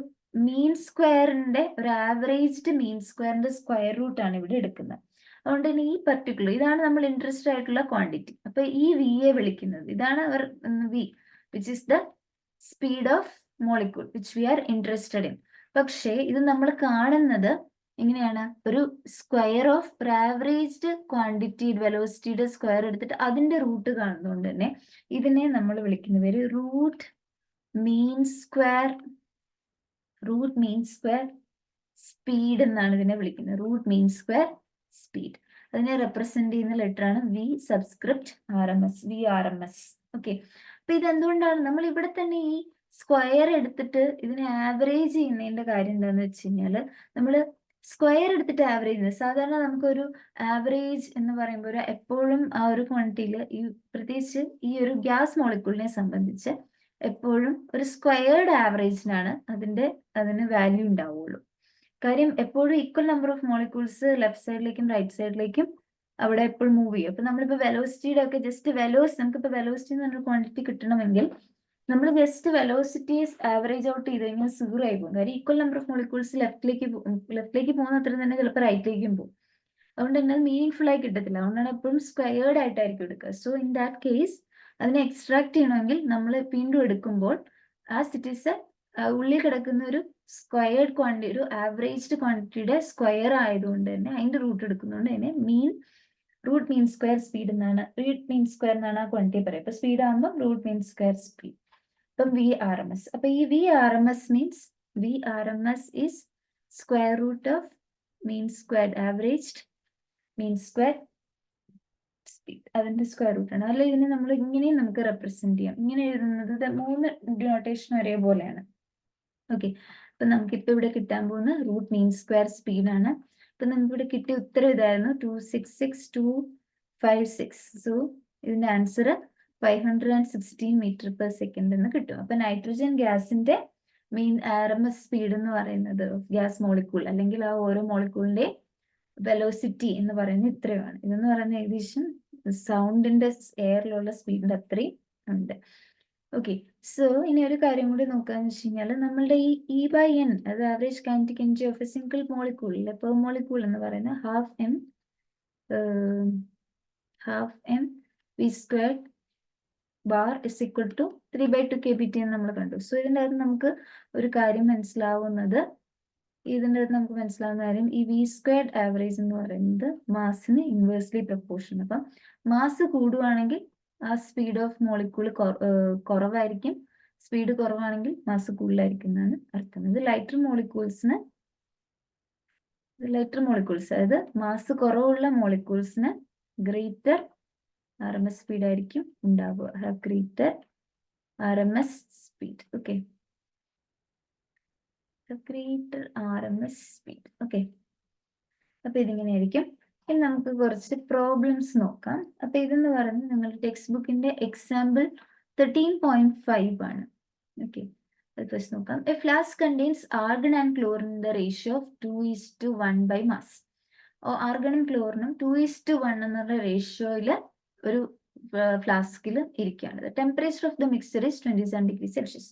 A: മീൻ സ്ക്വയറിന്റെ ഒരു ആവറേജ്ഡ് മീൻ സ്ക്വയറിന്റെ സ്ക്വയർ റൂട്ട് ആണ് ഇവിടെ എടുക്കുന്നത്. അതുകൊണ്ട് തന്നെ ഈ പർട്ടിക്കുലർ ഇതാണ് നമ്മൾ ഇൻട്രസ്റ്റഡ് ആയിട്ടുള്ള ക്വാണ്ടിറ്റി. അപ്പൊ ഈ വി യെ വിളിക്കുന്നത് ഇതാണ് അവർ V, which is the speed of molecule which we are interested in. പക്ഷേ ഇത് നമ്മൾ കാണുന്നത് എങ്ങനെയാണ്? ഒരു സ്ക്വയർ ഓഫ് ഒരു ആവറേജ്ഡ് ക്വാണ്ടിറ്റി വെലോസിറ്റിയുടെ സ്ക്വയർ എടുത്തിട്ട് അതിന്റെ റൂട്ട് കാണുന്നതുകൊണ്ട് തന്നെ ഇതിനെ നമ്മൾ വിളിക്കുന്ന പേര് റൂട്ട് മീൻ സ്ക്വയർ സ്പീഡ് എന്നാണ് ഇതിനെ വിളിക്കുന്നത്. Root mean square speed. അതിനെ റെപ്രസെന്റ് ചെയ്യുന്ന ലെറ്റർ ആണ് v subscript RMS, VRMS. Okay, അപ്പൊ ഇതെന്തുകൊണ്ടാണ് നമ്മൾ ഇവിടെ തന്നെ ഈ സ്ക്വയർ എടുത്തിട്ട് ഇതിനെ ആവറേജ് ചെയ്യുന്നതിന്റെ കാര്യം എന്താണെന്ന് വെച്ച് കഴിഞ്ഞാൽ നമ്മൾ സ്ക്വയർ എടുത്തിട്ട് ആവറേജ് ചെയ്യുന്നത് സാധാരണ നമുക്കൊരു ആവറേജ് എന്ന് പറയുമ്പോൾ എപ്പോഴും ആ ഒരു ക്വാണ്ടിറ്റിയിൽ ഈ പ്രത്യേകിച്ച് ഈ ഒരു ഗ്യാസ് മോളിക്യൂളിനെ സംബന്ധിച്ച് എപ്പോഴും ഒരു സ്ക്വയർഡ് ആവറേജിനാണ് അതിന് വാല്യൂ ഉണ്ടാവുള്ളൂ. കാര്യം എപ്പോഴും equal number of molecules left സൈഡിലേക്കും റൈറ്റ് സൈഡിലേക്കും അവിടെ എപ്പോഴും മൂവ് ചെയ്യും. അപ്പൊ നമ്മളിപ്പോ വെലോസിറ്റിയുടെ ഒക്കെ ജസ്റ്റ് നമുക്കിപ്പോ വെലോസിറ്റി എന്ന് പറഞ്ഞ ക്വാണ്ടിറ്റി കിട്ടണമെങ്കിൽ നമ്മൾ ജസ്റ്റ് വെലോസിറ്റി ആവറേജ് ഔട്ട് ചെയ്ത് കഴിഞ്ഞാൽ 0 ആയി പോകും. കാര്യം ഈക്വൽ നമ്പർ ഓഫ് മോളിക്യൂൾസ് ലെഫ്റ്റിലേക്ക് പോകുന്ന അത്ര തന്നെ ചിലപ്പോൾ റൈറ്റിലേക്കും പോകും. അതുകൊണ്ട് തന്നെ മീനിങ് ഫുൾ ആയി കിട്ടത്തില്ല. അതുകൊണ്ടാണ് എപ്പോഴും സ്ക്വയേർഡ് ആയിട്ടായിരിക്കും എടുക്കുക. സോ ഇൻ ദാറ്റ് കേസ് അതിനെ എക്സ്ട്രാക്ട് ചെയ്യണമെങ്കിൽ നമ്മൾ വീണ്ടും എടുക്കുമ്പോൾ ഇറ്റ് ഈസ് ഉള്ളിൽ കിടക്കുന്ന ഒരു സ്ക്വയർഡ് ക്വാണ്ടിറ്റി, ഒരു ആവറേജ്ഡ് ക്വാണ്ടിറ്റിയുടെ സ്ക്വയർ ആയതുകൊണ്ട് തന്നെ അതിന്റെ റൂട്ട് എടുക്കുന്നതുകൊണ്ട് തന്നെ റൂട്ട് മീൻ സ്ക്വയർ സ്പീഡ് എന്നാണ്, റൂട്ട് മീൻ സ്ക്വയർ എന്നാണ് ആ ക്വാണ്ടിറ്റി പറയുക. അപ്പൊ സ്പീഡ് ആകുമ്പോൾ റൂട്ട് മീൻ സ്ക്വയർ സ്പീഡ്. അപ്പം VRMS. അപ്പൊ ഈ VRMS means VRMS is square root of mean square averaged mean square speed. അതിന്റെ സ്ക്വയർ റൂട്ട് ആണ്. അല്ല ഇതിനെ നമ്മൾ ഇങ്ങനെയും നമുക്ക് റെപ്രസെന്റ് ചെയ്യാം. ഇങ്ങനെ എഴുതുന്നത് 3 ഡിനോട്ടേഷൻ ഒരേപോലെയാണ്. ഓക്കെ, അപ്പൊ നമുക്കിപ്പോ ഇവിടെ കിട്ടാൻ പോകുന്ന റൂട്ട് മീൻ സ്ക്വയർ സ്പീഡ് ആണ്. അപ്പൊ നമുക്ക് ഇവിടെ കിട്ടിയ ഉത്തരം ഇതായിരുന്നു 266,256. സോ ഇതിന്റെ ആൻസർ 516 മീറ്റർ പെർ സെക്കൻഡ് എന്ന് കിട്ടും. അപ്പൊ നൈട്രജൻ ഗ്യാസിന്റെ RMS സ്പീഡ് എന്ന് പറയുന്നത് ഗ്യാസ് മോളിക്യൂൾ അല്ലെങ്കിൽ ആ ഓരോ മോളിക്യൂളിന്റെ വെലോസിറ്റി എന്ന് പറയുന്നത് ഇത്രയുമാണ്. ഇതെന്ന് പറയുന്നത് ഏകദേശം സൗണ്ടിന്റെ എയറിലുള്ള സ്പീഡിന്റെ അത്രയും ഉണ്ട്. ഓക്കെ, സോ ഇനി ഒരു കാര്യം കൂടി നോക്കാന്ന് വെച്ച് കഴിഞ്ഞാൽ നമ്മളുടെ ഈ E/N അത് average kinetic energy of a single molecule per molecule എന്ന് പറയുന്നത് half m v squared bar is equal to 3/2 kBT എന്ന് നമ്മൾ കണ്ടു. സോ ഇതിൻ്റെ അകത്ത് നമുക്ക് ഒരു കാര്യം മനസ്സിലാവുന്ന കാര്യം ഈ വി സ്ക്വയർഡ് ആവറേജ് എന്ന് പറയുന്നത് മാസിന് ഇൻവേഴ്സ്ലി പ്രൊപ്പോർഷൻ. അപ്പം മാസ് കൂടുവാണെങ്കിൽ ആ സ്പീഡ് ഓഫ് മോളിക്യൂൾ കുറവായിരിക്കും, സ്പീഡ് കുറവാണെങ്കിൽ മാസ് കൂടുതലായിരിക്കും എന്നാണ് അർത്ഥം. ഇത് ലൈറ്റർ മോളിക്യൂൾസ് അതായത് മാസ് കുറവുള്ള മോളിക്യൂൾസിന് ഗ്രേറ്റർ RMS സ്പീഡ് ആയിരിക്കും ഉണ്ടാവുക. Have greater RMS speed. Okay, greater RMS speed. Okay, അപ്പൊ ഇതിങ്ങനെയായിരിക്കും. ഇനി നമുക്ക് കുറച്ച് പ്രോബ്ലംസ് നോക്കാം. അപ്പൊ ഇതെന്ന് പറയുന്നത് നിങ്ങളുടെ ടെക്സ്റ്റ് ബുക്കിന്റെ എക്സാമ്പിൾ 13.5 ആണ്. ഓക്കെ, ഫസ്റ്റ് നോക്കാം. A flask contains argon and chlorine in the ratio of 2:1 by mass. ആർഗണും ക്ലോറിനും 2:1 എന്നുള്ള റേഷ്യോയിൽ ഒരു ഫ്ലാസ്കിൽ ഇരിക്കുകയാണ്. Temperature of the mixture is 27 degree Celsius.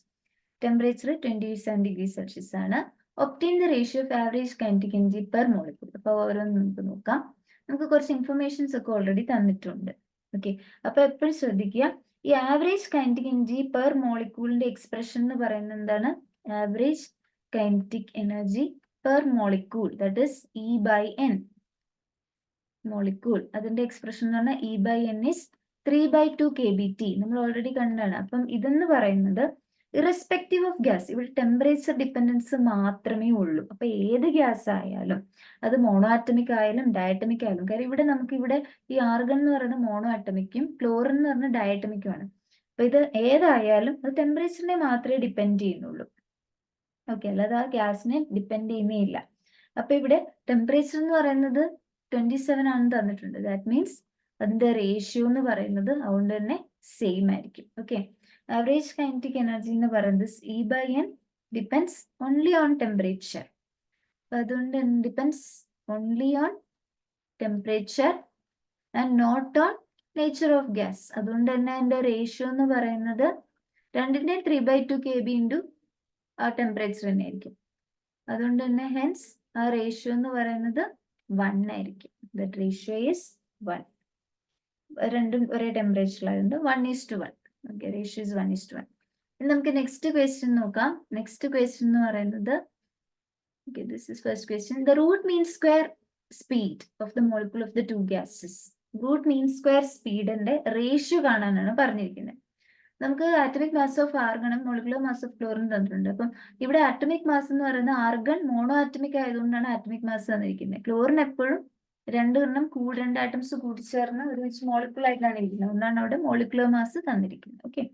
A: Temperature 27 degree Celsius ആണ്. Obtain the ratio of average kinetic energy per molecule. അപ്പോൾ ഓരോന്ന് നമുക്ക് നോക്കാം. നമുക്ക് കുറച്ച് ഇൻഫർമേഷൻസ് ഒക്കെ ഓൾറെഡി തന്നിട്ടുണ്ട്. ഓക്കെ, അപ്പൊ എപ്പോഴും ശ്രദ്ധിക്കുക, ഈ ആവറേജ് കൈനറ്റിക് എനർജി പെർ മോളിക്യൂളിന്റെ എക്സ്പ്രഷൻ എന്ന് പറയുന്നത് എന്താണ്? Average kinetic energy per molecule, that is E/N molecule. അതിന്റെ എക്സ്പ്രഷൻ എന്ന് പറഞ്ഞാൽ E/N ഇസ് 3/2 kBt. നമ്മൾ ഓൾറെഡി കണ്ടാണ്. അപ്പം ഇതെന്ന് പറയുന്നത് ഇറസ്പെക്റ്റീവ് ഓഫ് ഗ്യാസ്, ഇവിടെ ടെമ്പറേച്ചർ ഡിപ്പെൻഡൻസ് മാത്രമേ ഉള്ളൂ. അപ്പൊ ഏത് ഗ്യാസ് ആയാലും, അത് മോണോ ആറ്റമിക് ആയാലും ഡയറ്റമിക് ആയാലും, കാര്യം ഇവിടെ നമുക്ക് ഇവിടെ ഈ ആർഗൺ എന്ന് പറയുന്നത് മോണോ ആറ്റമിക്കും ക്ലോറിൻ എന്ന് പറയുന്നത് ഡയറ്റമിക്കുമാണ്. അപ്പൊ ഇത് ഏതായാലും അത് ടെമ്പറേച്ചറിനെ മാത്രമേ ഡിപ്പെൻഡ് ചെയ്യുന്നുള്ളൂ. ഓക്കെ, അല്ലാതെ ആ ഗ്യാസിനെ ഡിപ്പെൻഡ് ചെയ്യുന്നേ. അപ്പൊ ഇവിടെ ടെമ്പറേച്ചർ എന്ന് പറയുന്നത് 27 ആണ് തന്നിട്ടുണ്ട്. ദാറ്റ് മീൻസ് അതിന്റെ റേഷ്യോ എന്ന് പറയുന്നത് അതുകൊണ്ട് തന്നെ സെയിം ആയിരിക്കും. ഓക്കെ, ആവറേജ് കൈനറ്റിക് എനർജി എന്ന് പറയുന്നത് E/N depends only on temperature. അതുകൊണ്ട് depends only on temperature and not on nature of gas. അതുകൊണ്ട് തന്നെ അതിന്റെ റേഷ്യോ എന്ന് പറയുന്നത് 2ന്റെ 3/2 kb ഇൻറ്റു ആ ടെമ്പറേച്ചർ തന്നെ ആയിരിക്കും. അതുകൊണ്ട് തന്നെ ഹെൻസ് ആ റേഷ്യോ എന്ന് പറയുന്നത് 1 ആയിരിക്കും. That ratio is 1. രണ്ടും ഒരേ ടെമ്പറേച്ചറിലായതുകൊണ്ട് 1:1. Okay, ratio is 1:1. ഇനി നമുക്ക് നെക്സ്റ്റ് ക്വസ്റ്റ്യൻ നോക്കാം. നെക്സ്റ്റ് ക്വസ്റ്റ്യൻ എന്ന് പറയുന്നത്, okay, this is first question. The root mean square speed of the molecule of the 2 gases. Root mean square സ്പീഡിന്റെ റേഷ്യോ കാണാനാണ് പറഞ്ഞിരിക്കുന്നത്. നമുക്ക് ആറ്റമിക് മാസ് ഓഫ് ആർഗണും മോളിക്കുലർ മാസ് ഓഫ് ക്ലോറിൻ തന്നിട്ടുണ്ട്. അപ്പം ഇവിടെ ആറ്റമിക് മാസ് എന്ന് പറയുന്നത് ആർഗൺ മോണോ ആറ്റമിക് ആയതുകൊണ്ടാണ് ആറ്റമിക് മാസ് തന്നിരിക്കുന്നത്. ക്ലോറിൻ എപ്പോഴും രണ്ട് ആറ്റംസ് കൂടിച്ചേർന്ന് ഒരു മോളിക്കുലർ ആയിട്ടാണ് ഇരിക്കുന്നത്. അതുകൊണ്ടാണ് അവിടെ മോളിക്കുലർ മാസ് തന്നിരിക്കുന്നത്. ഓക്കെ,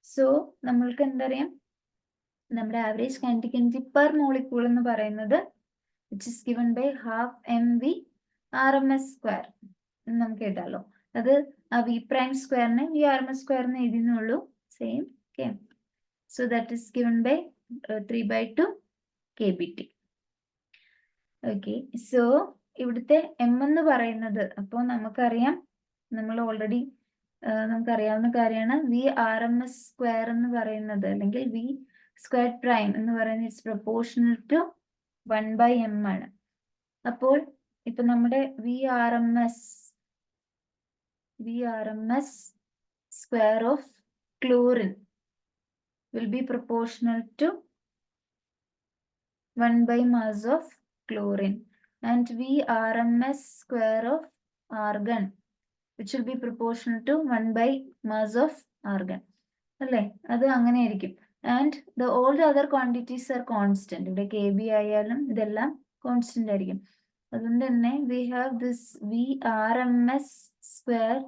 A: സോ നമ്മൾക്ക് എന്തറിയാം, നമ്മുടെ average kinetic energy per molecule എന്ന് പറയുന്നത് which is given by half mv RMS square എന്ന് നമുക്ക് എഴുതാമല്ലോ. അത് ആ വി പ്രൈം സ്ക്വയറിനെ വി RMS സ്ക്വയറിന് എഴുതുന്നുള്ളൂ, same. Okay, so that is given by 3/2 kBt. Okay, so ഇവിടുത്തെ എം എന്ന് പറയുന്നത്, അപ്പോൾ നമുക്കറിയാം, നമ്മൾ ഓൾറെഡി നമുക്കറിയാവുന്ന കാര്യമാണ്, വി RMS സ്ക്വയർ എന്ന് പറയുന്നത്, അല്ലെങ്കിൽ വി സ്ക്വയർ പ്രൈം എന്ന് പറയുന്നത് ഇറ്റ്സ് പ്രൊപ്പോർഷണൽ ടു 1/m ആണ്. അപ്പോൾ ഇപ്പൊ നമ്മുടെ V RMS square of chlorine will be proportional to 1/mass of chlorine, and V RMS square of argon which will be proportional to 1/mass of argon. അല്ലേ, അത് അങ്ങനെ ആയിരിക്കും. And all the other quantities are constant. ഇവിടെ kb ആയാലും ഇതെല്ലാം constant ആയിരിക്കും. അതുകൊണ്ട് തന്നെ we have this V RMS square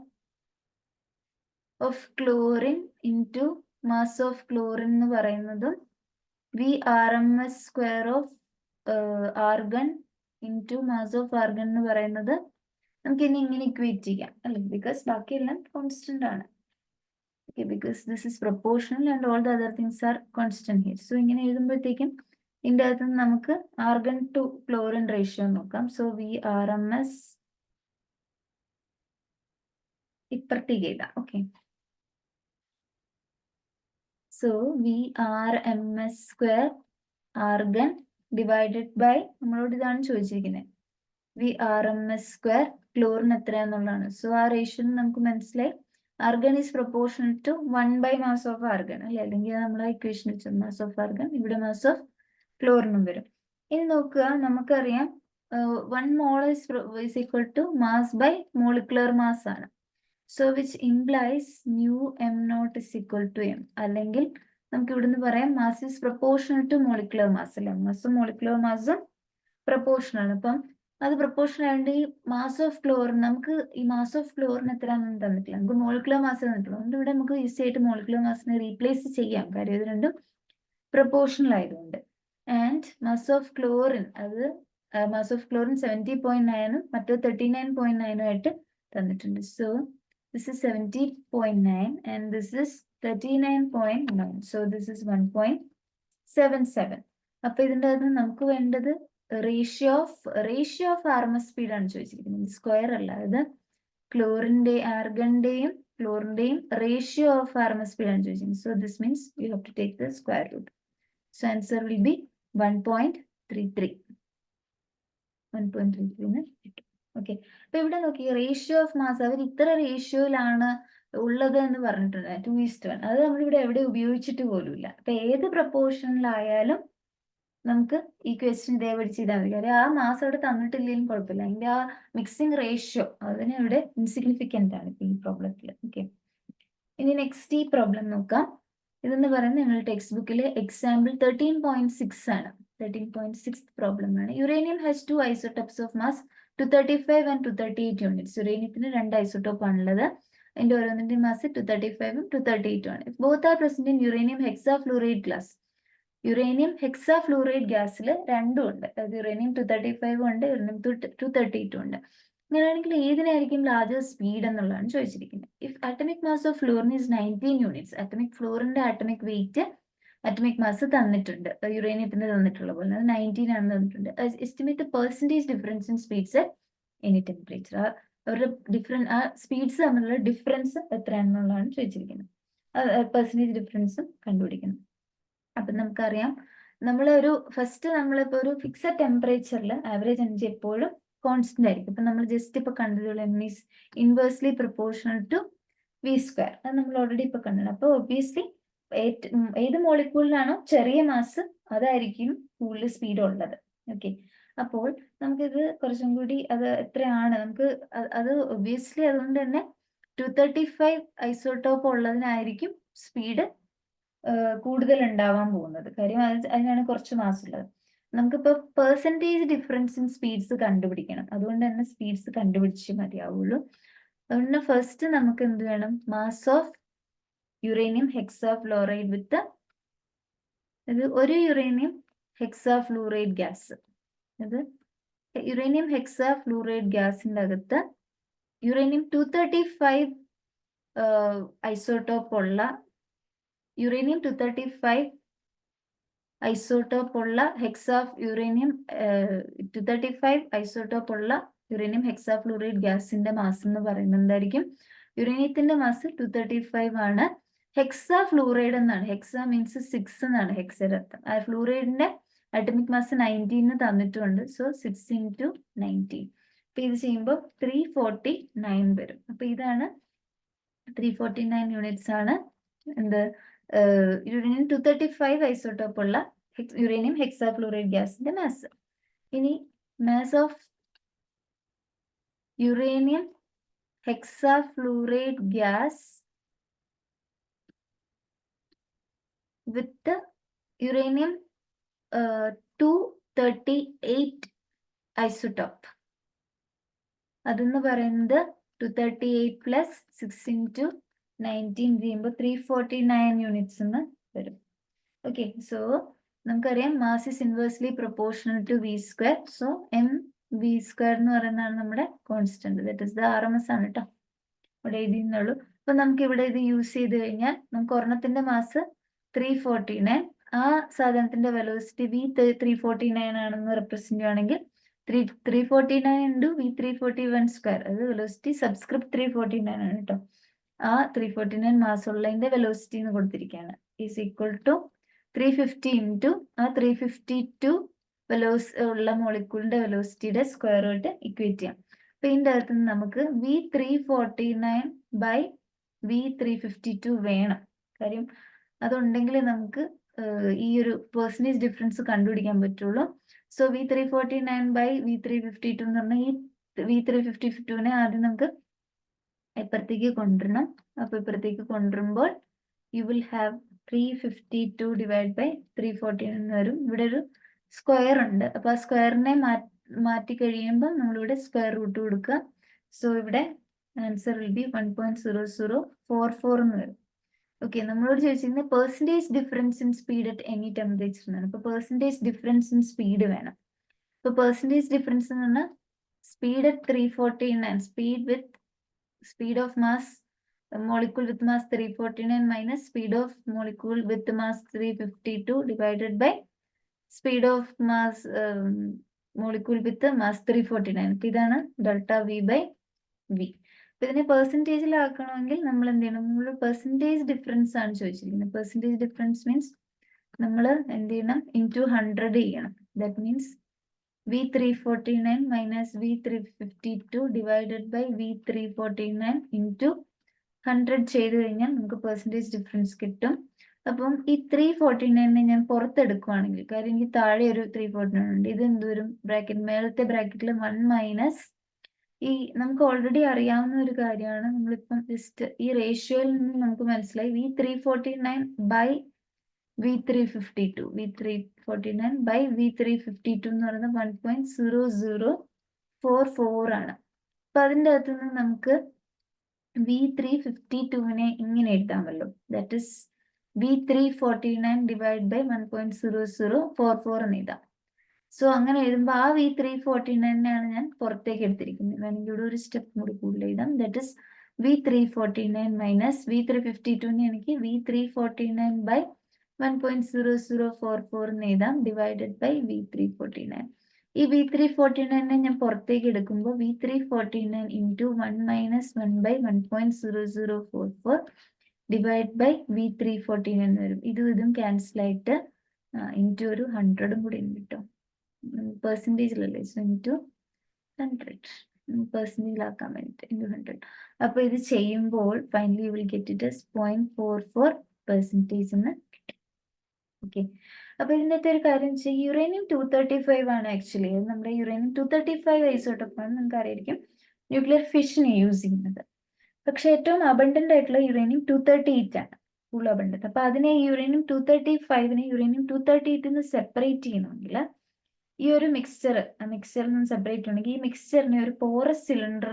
A: of chlorine into mass of chlorine എന്ന് പറയുന്നതും V RMS square of argon into mass of argon എന്ന് പറയുന്നത് നമുക്ക് ഇനി ഇങ്ങനെ ഇക്വേറ്റ് ചെയ്യാം, അല്ലേ, ബിക്കോസ് ബാക്കിയെല്ലാം കോൺസ്റ്റന്റ് ആണ്. Okay, because this is proportional and all the other things are constant here. So ഇങ്ങനെ എഴുതുമ്പോഴത്തേക്കും ഇതിൻ്റെ അകത്ത് നമുക്ക് ആർഗൺ ടു ക്ലോറിൻ റേഷ്യോ നോക്കാം. സോ വി RMS ഇപ്പുറത്തേക്ക് എഴുതാം. Okay, so V RMS square argon divided by, നമ്മളോട് ഇതാണ് ചോദിച്ചിരിക്കുന്നത്, വി RMS സ്ക്വയർ ക്ലോറിൻ എത്രയാന്നുള്ളതാണ്. സോ ആ റേഷ്യോ നമുക്ക് മനസ്സിലായി, argon is proportional to 1/mass of argon, അല്ലെ, അല്ലെങ്കിൽ നമ്മളെ ഇക്വേഷൻ വെച്ച മാസ് ഓഫ് ആർഗൺ, ഇവിടെ മാസ് ഓഫ് ക്ലോറിനും വരും. ഇനി നോക്കുക, നമുക്കറിയാം 1 mole is equal to mass by molecular mass ആണ്. So which implies μm0 is equal to m, അല്ലെങ്കിൽ നമുക്ക് ഇവിടുന്ന് പറയാം mass is proportional to molecular mass, അല്ലെ, മാസും മോളിക്കുലർ മാസും പ്രൊപ്പോർഷണൽ ആണ്. അപ്പം അത് പ്രൊപ്പോർഷണൽ ആയതുകൊണ്ട് ഈ മാസ് ഓഫ് ക്ലോറിൻ, നമുക്ക് ഈ മാസ് ഓഫ് ക്ലോറിൻ എത്രയാണെന്ന് തന്നിട്ടില്ല, നമുക്ക് മോളിക്കുലർ മാസ് തന്നിട്ടുള്ളൂ. അതുകൊണ്ട് ഇവിടെ നമുക്ക് ഈസി ആയിട്ട് മോളിക്കുലർ മാസിനെ റീപ്ലേസ് ചെയ്യാം, കാര്യം ഇത് രണ്ടും പ്രൊപ്പോർഷണൽ ആയതുകൊണ്ട്. ആൻഡ് മാസ് ഓഫ് ക്ലോറിൻ, അത് മാസ് ഓഫ് ക്ലോറിൻ 70.9 മറ്റോ 39.9 ആയിട്ട് തന്നിട്ടുണ്ട്. So this is 70.9 and this is 39.9. So this is 1.77. അപ്പൊ ഇതിൻ്റെ അകത്ത് നമുക്ക് വേണ്ടത് റേഷ്യോ ഓഫ് RMS സ്പീഡ് ആണ് ചോദിച്ചിരിക്കുന്നത്, സ്ക്വയർ അല്ല. അത് ആർഗണിന്റെയും ക്ലോറിന്റെയും റേഷ്യോ ഓഫ് RMS സ്പീഡ് ആണ് ചോദിച്ചിരിക്കുന്നത്. So this means you have to take the square root. So answer will be 1.33 എന്ന് കിട്ടും. ഓക്കെ, അപ്പൊ ഇവിടെ നോക്കി റേഷ്യോ ഓഫ് മാസ് അവർ ഇത്ര റേഷ്യോയിലാണ് ഉള്ളത് എന്ന് പറഞ്ഞിട്ടുണ്ട് 2:1. അത് നമ്മളിവിടെ എവിടെ ഉപയോഗിച്ചിട്ട് പോലുമില്ല. അപ്പൊ ഏത് പ്രപ്പോർഷനിലായാലും നമുക്ക് ഈ ക്വസ്റ്റ്യൻ ഇതേപടി ചെയ്താൽ മതി. കാര്യം ആ മാസ് അവിടെ തന്നിട്ടില്ലെങ്കിലും കുഴപ്പമില്ല, അതിന്റെ ആ മിക്സിംഗ് റേഷ്യോ അതിന് ഇവിടെ ഇൻസിഗ്നിഫിക്കന്റ് ആണ് ഇപ്പൊ ഈ പ്രോബ്ലത്തിൽ. ഓക്കെ, ഇനി നെക്സ്റ്റ് ഈ പ്രോബ്ലം നോക്കാം. ഇതെന്ന് പറയുന്നത് നിങ്ങളുടെ ടെക്സ്റ്റ് ബുക്കിലെ എക്സാമ്പിൾ 13.6 ആണ്. 13.6 പ്രോബ്ലം ആണ്. Uranium has 2 isotopes of mass 235 and 238 units. യുറേനിയത്തിന് 2 ഐസോട്ടോപ്പ് ആണുള്ളത്. അതിന്റെ ഓരോന്നിന്റെ മാസ് 235 ഉം 238 ആണ്. Both are present in uranium hexafluoride gas. Uranium hexafluoride ഗ്യാസിൽ രണ്ടും ഉണ്ട്. അതായത് യുറേനിയം 235 ഉണ്ട്, യുറേനിയം 238 ഉണ്ട്. അങ്ങനെയാണെങ്കിൽ ഏതിനായിരിക്കും ലാർജർ സ്പീഡ് എന്നുള്ളതാണ് ചോദിച്ചിരിക്കുന്നത്. If atomic mass of fluorine is 19 units, atomic ഫ്ലൂറിന്റെ ആറ്റമിക് വെയിറ്റ് അറ്റമിക് മാസ് തന്നിട്ടുണ്ട്, യുറേനിയത്തിന് തന്നിട്ടുള്ള പോലെ അത് 19 ആണെന്ന് തന്നിട്ടുണ്ട്. Estimate percentage difference in speeds any temperature. അവരുടെ ആ സ്പീഡ്സ് തമ്മിലുള്ള ഡിഫറൻസ് എത്രയാണെന്നുള്ളതാണ് ചോദിച്ചിരിക്കുന്നത്. പെർസെന്റേജ് ഡിഫറൻസും കണ്ടുപിടിക്കണം. അപ്പൊ നമുക്കറിയാം നമ്മളൊരു ഫസ്റ്റ് നമ്മളിപ്പോ ഒരു ഫിക്സഡ് ടെമ്പറേച്ചറിൽ ആവറേജ് എനർജി എപ്പോഴും കോൺസ്റ്റന്റ് ആയിരിക്കും. ഇപ്പൊ നമ്മൾ ജസ്റ്റ് ഇപ്പൊ കണ്ടതുള്ള M is inversely proportional to V square, അത് നമ്മൾ ഓൾറെഡി ഇപ്പൊ കണ്ടത്. അപ്പൊ ഒബ്വിയസ്ലി ഏത് മോളിക്യൂളിലാണോ ചെറിയ മാസ് അതായിരിക്കും കൂടുതൽ സ്പീഡ് ഉള്ളത്. ഓക്കെ, അപ്പോൾ നമുക്കിത് കുറച്ചും കൂടി അത് എത്രയാണ് നമുക്ക് അത് ഒബ്വിയസ്ലി അതുകൊണ്ട് തന്നെ 235 ഐസോട്ടോപ്പ് ഉള്ളതിനായിരിക്കും സ്പീഡ് കൂടുതൽ ഉണ്ടാവാൻ പോകുന്നത്. കാര്യം അതിനാണ് കുറച്ച് മാസ് ഉള്ളത്. നമുക്കിപ്പോ പെർസെന്റേജ് ഡിഫറൻസ് ഇൻ സ്പീഡ്സ് കണ്ടുപിടിക്കണം. അതുകൊണ്ട് തന്നെ സ്പീഡ്സ് കണ്ടുപിടിച്ച് മതിയാവുള്ളൂ. അതുകൊണ്ട് ഫസ്റ്റ് നമുക്ക് എന്ത് വേണം, മാസ് ഓഫ് യുറേനിയം ഹെക്സാഫ്ലൂറൈഡ് വിത്ത് ഇത് ഒരു യുറേനിയം ഹെക്സാഫ്ലൂറൈഡ് ഗ്യാസ്. ഇത് യുറേനിയം ഹെക്സാഫ്ലൂറൈഡ് ഗ്യാസിന്റെ അകത്ത് യുറേനിയം 235 ഐസോട്ടോപ്പ് ഉള്ള യുറേനിയം 235 ഐസോട്ടോപ്പ് ഉള്ള യുറേനിയം 235 ഐസോട്ടോപ്പ് ഉള്ള യുറേനിയം ഹെക്സാഫ്ലൂറൈഡ് ഗ്യാസിന്റെ മാസ് എന്ന് പറയുന്നത് എന്തായിരിക്കും? യുറേനിയത്തിന്റെ മാസ് 235 ആണ്. ഹെക്സാഫ്ലൂറൈഡ് എന്നാണ്, ഹെക്സാ മീൻസ് 6 എന്നാണ് ഹെക്സയുടെ അർത്ഥം. ആ ഫ്ലൂറൈഡിന്റെ അറ്റമിക് മാസ് 19 തന്നിട്ടുണ്ട്. So 6 into 19. അപ്പൊ ഇത് ചെയ്യുമ്പോൾ 349 വരും. അപ്പൊ ഇതാണ് 349 യൂണിറ്റ്സ് ആണ് എന്ത് യുറേനിയം 235 ഐസോട്ടോപ്പ് ഉള്ള യുറേനിയം ഹെക്സാഫ്ലൂറൈഡ് ഗ്യാസിന്റെ മാസ്. ഇനി mass of uranium hexafluoride gas with uranium 238 isotope, അതെന്ന് പറയുന്നത് 238 പ്ലസ് 6 into 19 ചെയ്യുമ്പോൾ 349 യൂണിറ്റ്സ് എന്ന് വരും. ഓക്കെ, സോ നമുക്കറിയാം mass is inversely proportional to V square. So m v square എന്ന് പറയുന്നതാണ് നമ്മുടെ constant. That is the RMS ആണ് കേട്ടോ, ഇവിടെ എഴുതിയെന്നുള്ളൂ. അപ്പൊ നമുക്ക് ഇവിടെ ഇത് യൂസ് ചെയ്ത് കഴിഞ്ഞാൽ നമുക്ക് ഒരെണ്ണത്തിന്റെ മാസ് 349, ആ സാധനത്തിന്റെ വെലോസിറ്റി വി 349 ആണെന്ന് റെപ്രസെന്റ് ചെയ്യുകയാണെങ്കിൽ 349 into V341 സ്ക്വയർ, അത് വെലോസിറ്റി സബ്സ്ക്രിപ്റ്റ് 349 ആണ് കേട്ടോ. ആ 349 മാസ് ഉള്ളതിന്റെ വെലോസിറ്റി എന്ന് കൊടുത്തിരിക്കുകയാണ് ഈസ് ഈക്വൽ ടു 350 into ആ 352 ഉള്ള മോളിക്യൂളിന്റെ വെലോസിറ്റിയുടെ സ്ക്വയർ ആയിട്ട് ഇക്വേറ്റ് ചെയ്യാം. അപ്പൊ ഇതിന്റെ അകത്ത് നിന്ന് നമുക്ക് V349 by V352 വേണം. കാര്യം അതുണ്ടെങ്കിൽ നമുക്ക് ഈ ഒരു പെർസെന്റേജ് ഡിഫറൻസ് കണ്ടുപിടിക്കാൻ പറ്റുള്ളൂ. സോ V349 by V352 എന്ന് പറഞ്ഞാൽ ഈ V352 ആദ്യം നമുക്ക് ഇപ്പുറത്തേക്ക് കൊണ്ടുവരണം. അപ്പൊ ഇപ്പുറത്തേക്ക് കൊണ്ടുവരുമ്പോൾ you will have 352 divide by 349 എന്ന് വരും. ഇവിടെ ഒരു സ്ക്വയർ ഉണ്ട്, അപ്പൊ ആ സ്ക്വയറിനെ മാറ്റി കഴിയുമ്പോൾ നമ്മളിവിടെ സ്ക്വയർ റൂട്ട് കൊടുക്കുക. സോ ഇവിടെ ആൻസർ വിൽ ബി 1.0044 എന്ന് വരും. ഓക്കെ, നമ്മളോട് ചോദിച്ചിരുന്നത് percentage difference in speed at any temperature എന്നാണ്. അപ്പൊ പെർസെന്റേജ് ഡിഫറൻസ് ഇൻ സ്പീഡ് വേണം. ഇപ്പൊ പെർസെന്റേജ് ഡിഫറൻസ് എന്ന് പറഞ്ഞാൽ speed at 349, speed of mass molecule with mass 349 minus speed of molecule with mass 352 divided by speed of mass molecule with mass 349. ഇതാണ് delta V by V. ഇതിനെ പെർസെന്റേജിലാക്കണമെങ്കിൽ നമ്മൾ എന്ത് ചെയ്യണം, നമ്മൾ പെർസെന്റേജ് ഡിഫറൻസ് ആണ് ചോദിച്ചിരിക്കുന്നത്. പെർസെന്റേജ് ഡിഫറൻസ് മീൻസ് നമ്മൾ എന്ത് ചെയ്യണം, ഇൻറ്റു 100 ചെയ്യണം. That means V349 minus V352 divided by V349 into 100 ചെയ്ത് കഴിഞ്ഞാൽ നമുക്ക് പെർസെൻറ്റേജ് ഡിഫറൻസ് കിട്ടും. അപ്പം ഈ 349 ഞാൻ പുറത്തെടുക്കുവാണെങ്കിൽ, കാര്യം എനിക്ക് താഴെ ഒരു 349 ഉണ്ട്, ഇത് എന്തോരും ബ്രാക്കറ്റ്, മേളത്തെ ബ്രാക്കറ്റിൽ 1 മൈനസ് ഈ നമുക്ക് ഓൾറെഡി അറിയാവുന്ന ഒരു കാര്യമാണ്, നമ്മളിപ്പം ജസ്റ്റ് ഈ റേഷ്യോയിൽ നിന്ന് നമുക്ക് മനസ്സിലായി V349 by V352 by V352 എന്ന് പറയുന്നത് 1.0044 ആണ്. അപ്പൊ അതിൻ്റെ അകത്ത് നിന്ന് നമുക്ക് V352 ഇങ്ങനെ എഴുതാമല്ലോ, that is V349 divide by 1.0044 എന്ന് എഴുതാം. സോ അങ്ങനെ എഴുതുമ്പോൾ ആ V349 ഞാൻ പുറത്തേക്ക് എടുത്തിരിക്കുന്നത്. വേണമെങ്കിൽ ഇവിടെ ഒരു സ്റ്റെപ്പ് കൂടി കൂടുതൽ എഴുതാം, that is V349 minus V352 എനിക്ക് V349 ബൈ 1.0044 എന്ന് എഴുതാം, ഡിവൈഡഡ് ബൈ V349. ഈ V349 ഞാൻ പുറത്തേക്ക് എടുക്കുമ്പോൾ V349 into 1 minus 1 by 1.0044 divide by V349 വരും. ഇതും ക്യാൻസൽ ആയിട്ട് ഇൻറ്റു ഒരു 100 കൂടി ഉണ്ട് കേട്ടോ, പെർസെൻറ്റേജിലല്ലേ, സോ ഇൻറ്റു 100 പെർസെൻറ്റേജിലാക്കാൻ വേണ്ടിയിട്ട് ഇൻറ്റു 100. അപ്പോൾ ഇത് ചെയ്യുമ്പോൾ finally you will get it as 0.44% എന്ന് കിട്ടും. ഓക്കെ, അപ്പൊ ഇതിനകത്ത് ഒരു കാര്യം വെച്ചാൽ യുറേനിയം 235 ആണ് ആക്ച്വലി, നമ്മുടെ യുറേനിയം 235 ഐസോട്ടോപ്പാണ്, നിങ്ങൾക്ക് അറിയായിരിക്കും ന്യൂക്ലിയർ ഫിഷന് യൂസ് ചെയ്യുന്നത്. പക്ഷെ ഏറ്റവും അബണ്ടന്റ് ആയിട്ടുള്ള യുറേനിയം 238 ആണ്, ഫുൾ അബണ്ടന്റ്. അപ്പൊ അതിനെ യുറേനിയം 235 യുറേനിയം 238 സെപ്പറേറ്റ് ചെയ്യണമെങ്കിൽ ഈ ഒരു മിക്സ്ചറിൽ നിന്ന് സെപ്പറേറ്റ് ചെയ്യണമെങ്കിൽ ഈ മിക്സ്ചറിനെ ഒരു പോറസ് സിലിണ്ടർ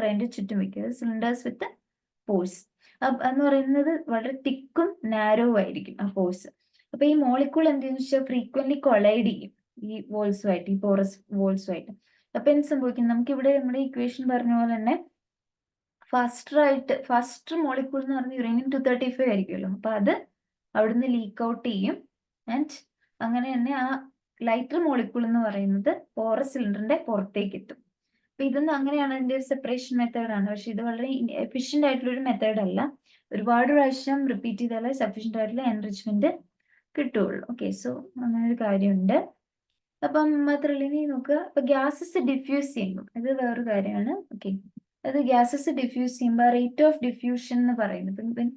A: അതിന്റെ ചുറ്റും വെക്കുക, സിലിണ്ടേഴ്സ് വിത്ത് പോഴ്സ് എന്ന് പറയുന്നത് വളരെ തിക്കും നാരോ ആയിരിക്കും ആ പോഴ്സ്. അപ്പൊ ഈ മോളിക്കൂൾ എന്തെന്ന് വെച്ചാൽ ഫ്രീക്വന്റ്ലി കൊളൈഡ് ചെയ്യും ഈ വോൾസുമായിട്ട്, ഈ പോറസ് വോൾസുമായിട്ട്. അപ്പൊ എന്ത് സംഭവിക്കും, നമുക്കിവിടെ നമ്മുടെ ഇക്വേഷൻ പറഞ്ഞ പോലെ തന്നെ ഫസ്റ്റ് മോളിക്കൂൾ എന്ന് പറഞ്ഞ യുറേനിയം 235 ആയിരിക്കുമല്ലോ, അപ്പൊ അത് അവിടുന്ന് ലീക്ക് ഔട്ട് ചെയ്യും. ആൻഡ് അങ്ങനെ തന്നെ ആ ലൈറ്റർ മോളിക്കൂൾ എന്ന് പറയുന്നത് പോറസ് സിലിണ്ടറിന്റെ പുറത്തേക്ക് എത്തും. അപ്പൊ ഇതൊന്നും അങ്ങനെയാണ് അതിന്റെ ഒരു സെപ്പറേഷൻ മെത്തേഡാണ്. പക്ഷെ ഇത് വളരെ എഫിഷ്യന്റ് ആയിട്ടുള്ള ഒരു മെത്തേഡ് അല്ല, ഒരുപാട് പ്രാവശ്യം റിപ്പീറ്റ് ചെയ്താലേ സഫീഷ്യന്റ് ആയിട്ടുള്ള എൻറിച്ച്മെന്റ് കിട്ടുള്ളൂ. ഓക്കെ, സോ അങ്ങനെ ഒരു കാര്യമുണ്ട്. അപ്പം മാത്രമല്ല ഇനി നോക്കുക, ഇപ്പൊ ഗ്യാസസ് ഡിഫ്യൂസ് ചെയ്യുമ്പോൾ ഇത് വേറൊരു കാര്യമാണ്. ഓക്കെ, അത് ഗ്യാസസ് ഡിഫ്യൂസ് ചെയ്യുമ്പോൾ റേറ്റ് ഓഫ് ഡിഫ്യൂഷൻ എന്ന് പറയുന്നത്, ഇപ്പം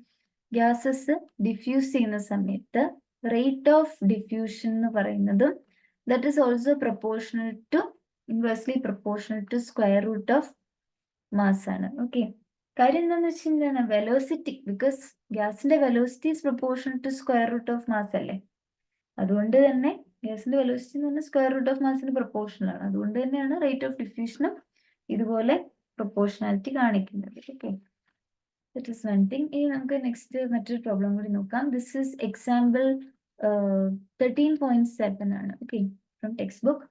A: ഗ്യാസസ് ഡിഫ്യൂസ് ചെയ്യുന്ന സമയത്ത് റേറ്റ് ഓഫ് ഡിഫ്യൂഷൻ എന്ന് പറയുന്നത് that is also proportional to inversely proportional to square root of mass ആണ്. ഓക്കെ, കാര്യം എന്താണെന്ന് വെച്ച് കഴിഞ്ഞാൽ വെലോസിറ്റി, ബിക്കോസ് ഗ്യാസിന്റെ velocity is proportional to square root of mass അല്ലേ, അതുകൊണ്ട് തന്നെ ഗ്യാസിന്റെ വെലോസിറ്റി എന്ന് പറഞ്ഞാൽ സ്ക്വയർ റൂട്ട് ഓഫ് മാസിന് പ്രൊപ്പോർഷണൽ ആണ്. അതുകൊണ്ട് തന്നെയാണ് റേറ്റ് ഓഫ് ഡിഫ്യൂഷനും ഇതുപോലെ പ്രൊപ്പോർഷണാലിറ്റി കാണിക്കുന്നത്. Okay, that is one thing. ഇനി നമുക്ക് നെക്സ്റ്റ് മറ്റൊരു പ്രോബ്ലം കൂടി നോക്കാം. ദിസ് ഈസ് എക്സാമ്പിൾ 13.7 ആണ്. Okay, from textbook.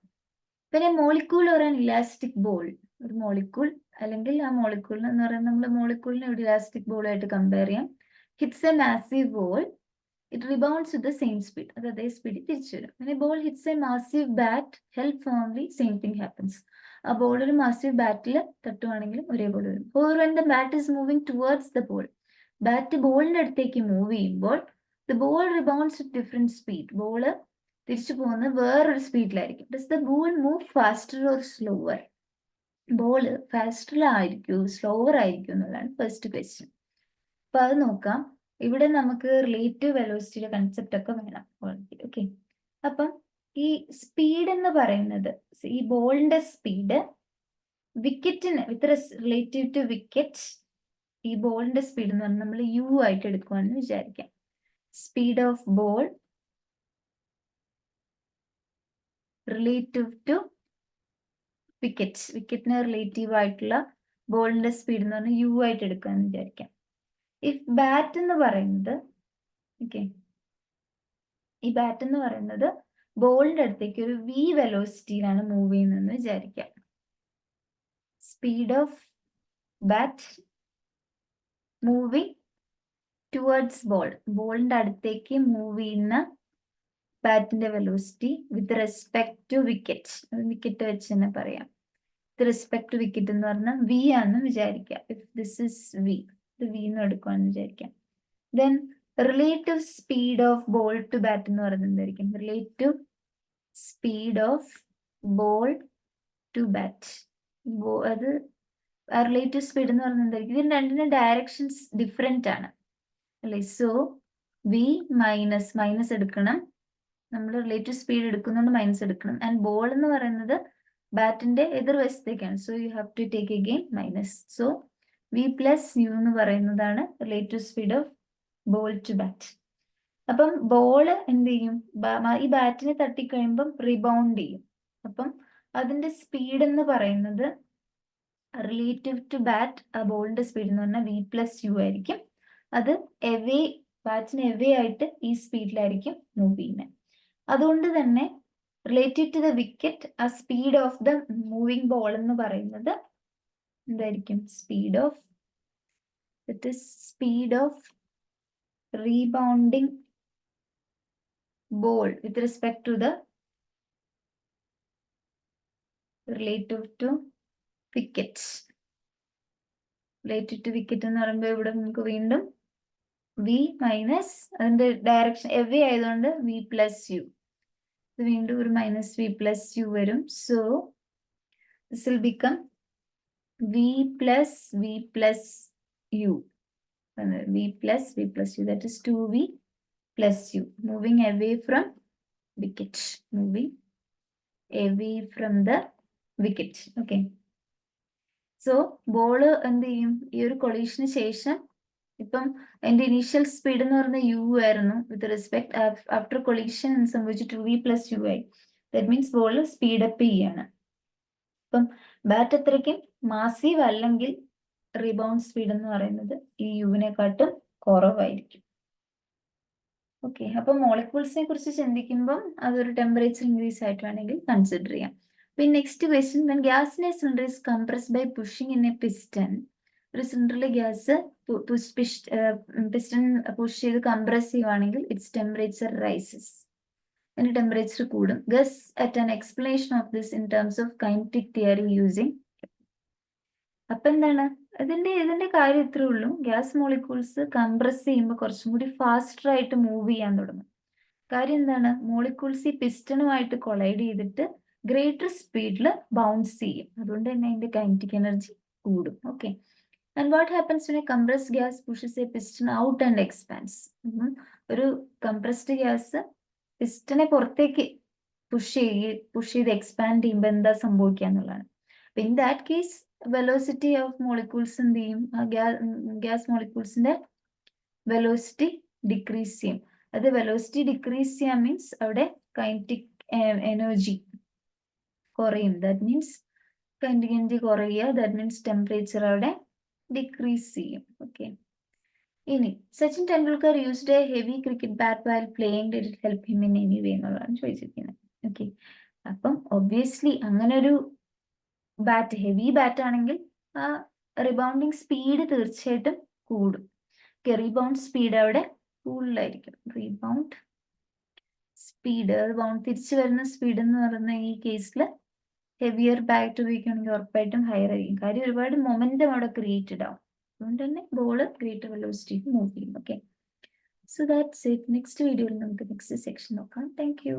A: പിന്നെ molecule or an elastic ball, ഒരു മോളിക്യൂൾ അല്ലെങ്കിൽ ആ മോളിക്യൂളിന് എന്ന് പറയുന്നത് നമ്മൾ മോളിക്യൂളിനെ ഒരു ഇലാസ്റ്റിക് ബോളായിട്ട് കമ്പയർ ചെയ്യാം. Hits a massive ball, it rebounds with the same speed, അത് അതേ സ്പീഡിൽ തിരിച്ചു വരും. പിന്നെ ball hits a massive bat held firmly, same thing happens. ആ ബോൾ ഒരു മാസീവ് ബാറ്റിൽ തട്ടുവാണെങ്കിലും ഒരേപോലെ വരും. when the bat is moving towards the ball, bat ബോളിന്റെ അടുത്തേക്ക് മൂവ് ചെയ്യുമ്പോൾ the ball rebounds with different speed, ball തിരിച്ചു പോകുന്നത് വേറൊരു സ്പീഡിലായിരിക്കും. Does the ball move faster or slower? ബോള് ഫാസ്റ്ററിലായിരിക്കും സ്ലോവർ ആയിരിക്കും എന്നുള്ളതാണ് ഫസ്റ്റ് ക്വസ്റ്റ്യൻ. അപ്പൊ അത് നോക്കാം. ഇവിടെ നമുക്ക് റിലേറ്റീവ് വെലോസിറ്റിയുടെ കൺസെപ്റ്റ് ഒക്കെ വേണം. ഓക്കെ, അപ്പം ഈ സ്പീഡ് എന്ന് പറയുന്നത്, ഈ ബോളിന്റെ സ്പീഡ് വിക്കറ്റിന് വിത്ത് റിലേറ്റീവ് ടു വിക്കറ്റ്, ഈ ബോളിന്റെ സ്പീഡ് എന്ന് പറഞ്ഞാൽ നമ്മൾ യു ആയിട്ട് എടുക്കുവാണെന്ന് വിചാരിക്കാം. Speed of ball relative two wicket, വിക്കറ്റിന് റിലേറ്റീവ് ആയിട്ടുള്ള ബോളിന്റെ സ്പീഡ് എന്ന് പറഞ്ഞാൽ യു ആയിട്ട് എടുക്കാന്ന് വിചാരിക്കാം. ഇഫ് ബാറ്റ് എന്ന് പറയുന്നത്, ഓക്കെ, ഈ ബാറ്റ് എന്ന് പറയുന്നത് ബോളിന്റെ അടുത്തേക്ക് ഒരു വി വെലോസിറ്റിയിലാണ് മൂവ് ചെയ്യുന്നതെന്ന് വിചാരിക്കാം. Speed of bat moving towards ball, ബോളിന്റെ അടുത്തേക്ക് മൂവ് ചെയ്യുന്ന ബാറ്റിന്റെ velocity with respect to wicket, wicket വെച്ച് തന്നെ പറയാം. വിത്ത് റെസ്പെക്ട് ടു വിക്കറ്റ് എന്ന് പറഞ്ഞാൽ വി ആണെന്ന് വിചാരിക്കാം. ഇഫ് ദിസ് ഇസ് വി, ഇത് വി എന്ന് എടുക്കുവാണെന്ന് വിചാരിക്കാം. Then relative speed of ball to bat എന്ന് പറയുന്നത് എന്തായിരിക്കും? Relative speed of ball to bat. അത് റിലേറ്റീവ് സ്പീഡ് എന്ന് പറയുന്നത് എന്തായിരിക്കും? ഇതിന് രണ്ടിനും ഡയറക്ഷൻസ് ഡിഫറെന്റ് ആണ് അല്ലേ? സോ വി മൈനസ് എടുക്കണം. നമ്മൾ റിലേറ്റീവ് സ്പീഡ് എടുക്കുന്നതുകൊണ്ട് മൈനസ് എടുക്കണം. ആൻഡ് ബോൾ എന്ന് പറയുന്നത് ബാറ്റിന്റെ എതിർവശത്തേക്കാണ്. So you have to take again minus. So V plus U എന്ന് പറയുന്നതാണ് relative speed of ball to bat. അപ്പം ബോൾ എന്ത് ചെയ്യും? ഈ ബാറ്റിനെ തട്ടിക്കഴിയുമ്പം റീബൗണ്ട് ചെയ്യും. അപ്പം അതിന്റെ സ്പീഡ് എന്ന് പറയുന്നത് റിലേറ്റീവ് ടു ബാറ്റ്, ആ ബോളിന്റെ സ്പീഡ് എന്ന് പറഞ്ഞാൽ വി പ്ലസ് യു ആയിരിക്കും. അത് എവേ, ബാറ്റിന് എവേ ആയിട്ട് ഈ സ്പീഡിലായിരിക്കും മൂവ് ചെയ്യുന്നത്. അതുകൊണ്ട് തന്നെ റിലേറ്റീവ് ടു ദ വിക്കറ്റ്, ആ speed of the moving ball എന്ന് പറയുന്നത് എന്തായിരിക്കും? Speed of rebounding ball with respect to the relative to wicket. Relative to wicket എന്ന് പറയുമ്പോൾ ഇവിടെ നമുക്ക് വീണ്ടും വി മൈനസ് അതിന്റെ ഡയറക്ഷൻ എവേ ആയതുകൊണ്ട് വി പ്ലസ് യു. ഇത് വീണ്ടും ഒരു മൈനസ് വി പ്ലസ് യു വരും. So this will become v plus u. V plus u, that is 2v plus u, moving away from wicket, moving away from the wicket. Okay, so ball എന്ത് ചെയ്യും? ഈ ഒരു കൊളീഷന് ശേഷം, ഇപ്പം എൻ്റെ initial speed എന്ന് പറയുന്നത് യു ആയിരുന്നു. വിത്ത് റെസ്പെക്ട് ആഫ്റ്റർ കൊളീഷൻ സംഭവിച്ചിട്ട് വി പ്ലസ് യു ആയി. ദാറ്റ് മീൻസ് ബോൾ സ്പീഡപ്പ് ചെയ്യാണ്. അപ്പം ബാറ്റ് അത്രയ്ക്കും മാസീവ് അല്ലെങ്കിൽ റീബൗണ്ട് സ്പീഡ് എന്ന് പറയുന്നത് ഈ യുവിനെക്കാട്ടും കുറവായിരിക്കും. ഓക്കെ, അപ്പൊ മോളിക്യൂൾസിനെ കുറിച്ച് ചിന്തിക്കുമ്പോൾ അതൊരു ടെമ്പറേച്ചർ ഇൻക്രീസ് ആയിട്ട് വേണമെങ്കിൽ കൺസിഡർ ചെയ്യാം. പിന്നെ next question, when gas in a cylinder is compressed by pushing in a piston, ഒരു സിലിണ്ടറിലെ ഗ്യാസ് പിസ്റ്റൺ പുഷ് ചെയ്ത് കംപ്രസ് ചെയ്യുവാണെങ്കിൽ ഇറ്റ്സ് ടെമ്പറേച്ചർ റൈസസ്, അതിന്റെ ടെമ്പറേച്ചർ കൂടും. Guess at an explanation of this in terms of kinetic theory using. അപ്പൊ എന്താണ് ഇതിന്റെ കാര്യം ഇത്രേ ഉള്ളൂ. ഗ്യാസ് മോളിക്യൂൾസ് കംപ്രസ് ചെയ്യുമ്പോൾ കുറച്ചും കൂടി ഫാസ്റ്റർ ആയിട്ട് മൂവ് ചെയ്യാൻ തുടങ്ങും. കാര്യം എന്താണ്? മോളിക്യൂൾസ് ഈ പിസ്റ്റണുമായിട്ട് കൊളൈഡ് ചെയ്തിട്ട് ഗ്രേറ്റർ സ്പീഡിൽ ബൗൺസ് ചെയ്യും. അതുകൊണ്ട് തന്നെ അതിന്റെ കൈനറ്റിക് എനർജി കൂടും. Okay, and what happens when A compressed gas pushes A piston out and expanse. ഒരു കംപ്രസ്ഡ് ഗ്യാസ് പിസ്റ്റനെ പുറത്തേക്ക് പുഷ് ചെയ്ത് എക്സ്പാൻഡ് ചെയ്യുമ്പോൾ എന്താ സംഭവിക്കുക എന്നുള്ളതാണ്. In that case velocity of molecules എന്ത് ചെയ്യും? ഗ്യാസ് മോളിക്യൂൾസിന്റെ വെലോസിറ്റി ഡിക്രീസ് ചെയ്യും. അത് വെലോസിറ്റി ഡിക്രീസ് ചെയ്യാൻ മീൻസ് അവിടെ കൈനറ്റിക് എനർജി കുറയും. ദാറ്റ് മീൻസ് കൈനറ്റിക് എനർജി കുറയുക. ദാറ്റ് മീൻസ് ടെമ്പറേച്ചർ അവിടെ ഡിക്രീസ് ചെയ്യും. ഓക്കെ, ഇനി Sachin Tendulkar used A heavy cricket bat while playing, did it help him in any way എന്നുള്ളതാണ് ചോദിച്ചിരിക്കുന്നത്. ഓക്കെ, അപ്പം ഒബ്വിയസ്ലി അങ്ങനെ ഒരു ബാറ്റ്, ഹെവി ബാറ്റ് ആണെങ്കിൽ ആ റിബൗണ്ടിങ് സ്പീഡ് തീർച്ചയായിട്ടും കൂടും. റീബൗണ്ട് സ്പീഡ് അവിടെ കൂടുതലായിരിക്കും. റീബൗണ്ട് സ്പീഡ്, തിരിച്ചു വരുന്ന സ്പീഡ് എന്ന് പറയുന്ന ഈ കേസിൽ ഹെവിയർ ബാറ്റ് ഉപയോഗിക്കുകയാണെങ്കിൽ ഉറപ്പായിട്ടും ഹയർ ആയിരിക്കും. കാര്യം ഒരുപാട് മൊമെന്റം അവിടെ ക്രിയേറ്റഡ് ആവും. അതുകൊണ്ട് തന്നെ ബോൾ ഗ്രേറ്റർ വെലോസിറ്റിക്ക് മൂവ് ചെയ്യും. Okay, so that's it. Next വീഡിയോയിൽ നമുക്ക് നെക്സ്റ്റ് സെക്ഷൻ നോക്കാം. Thank you.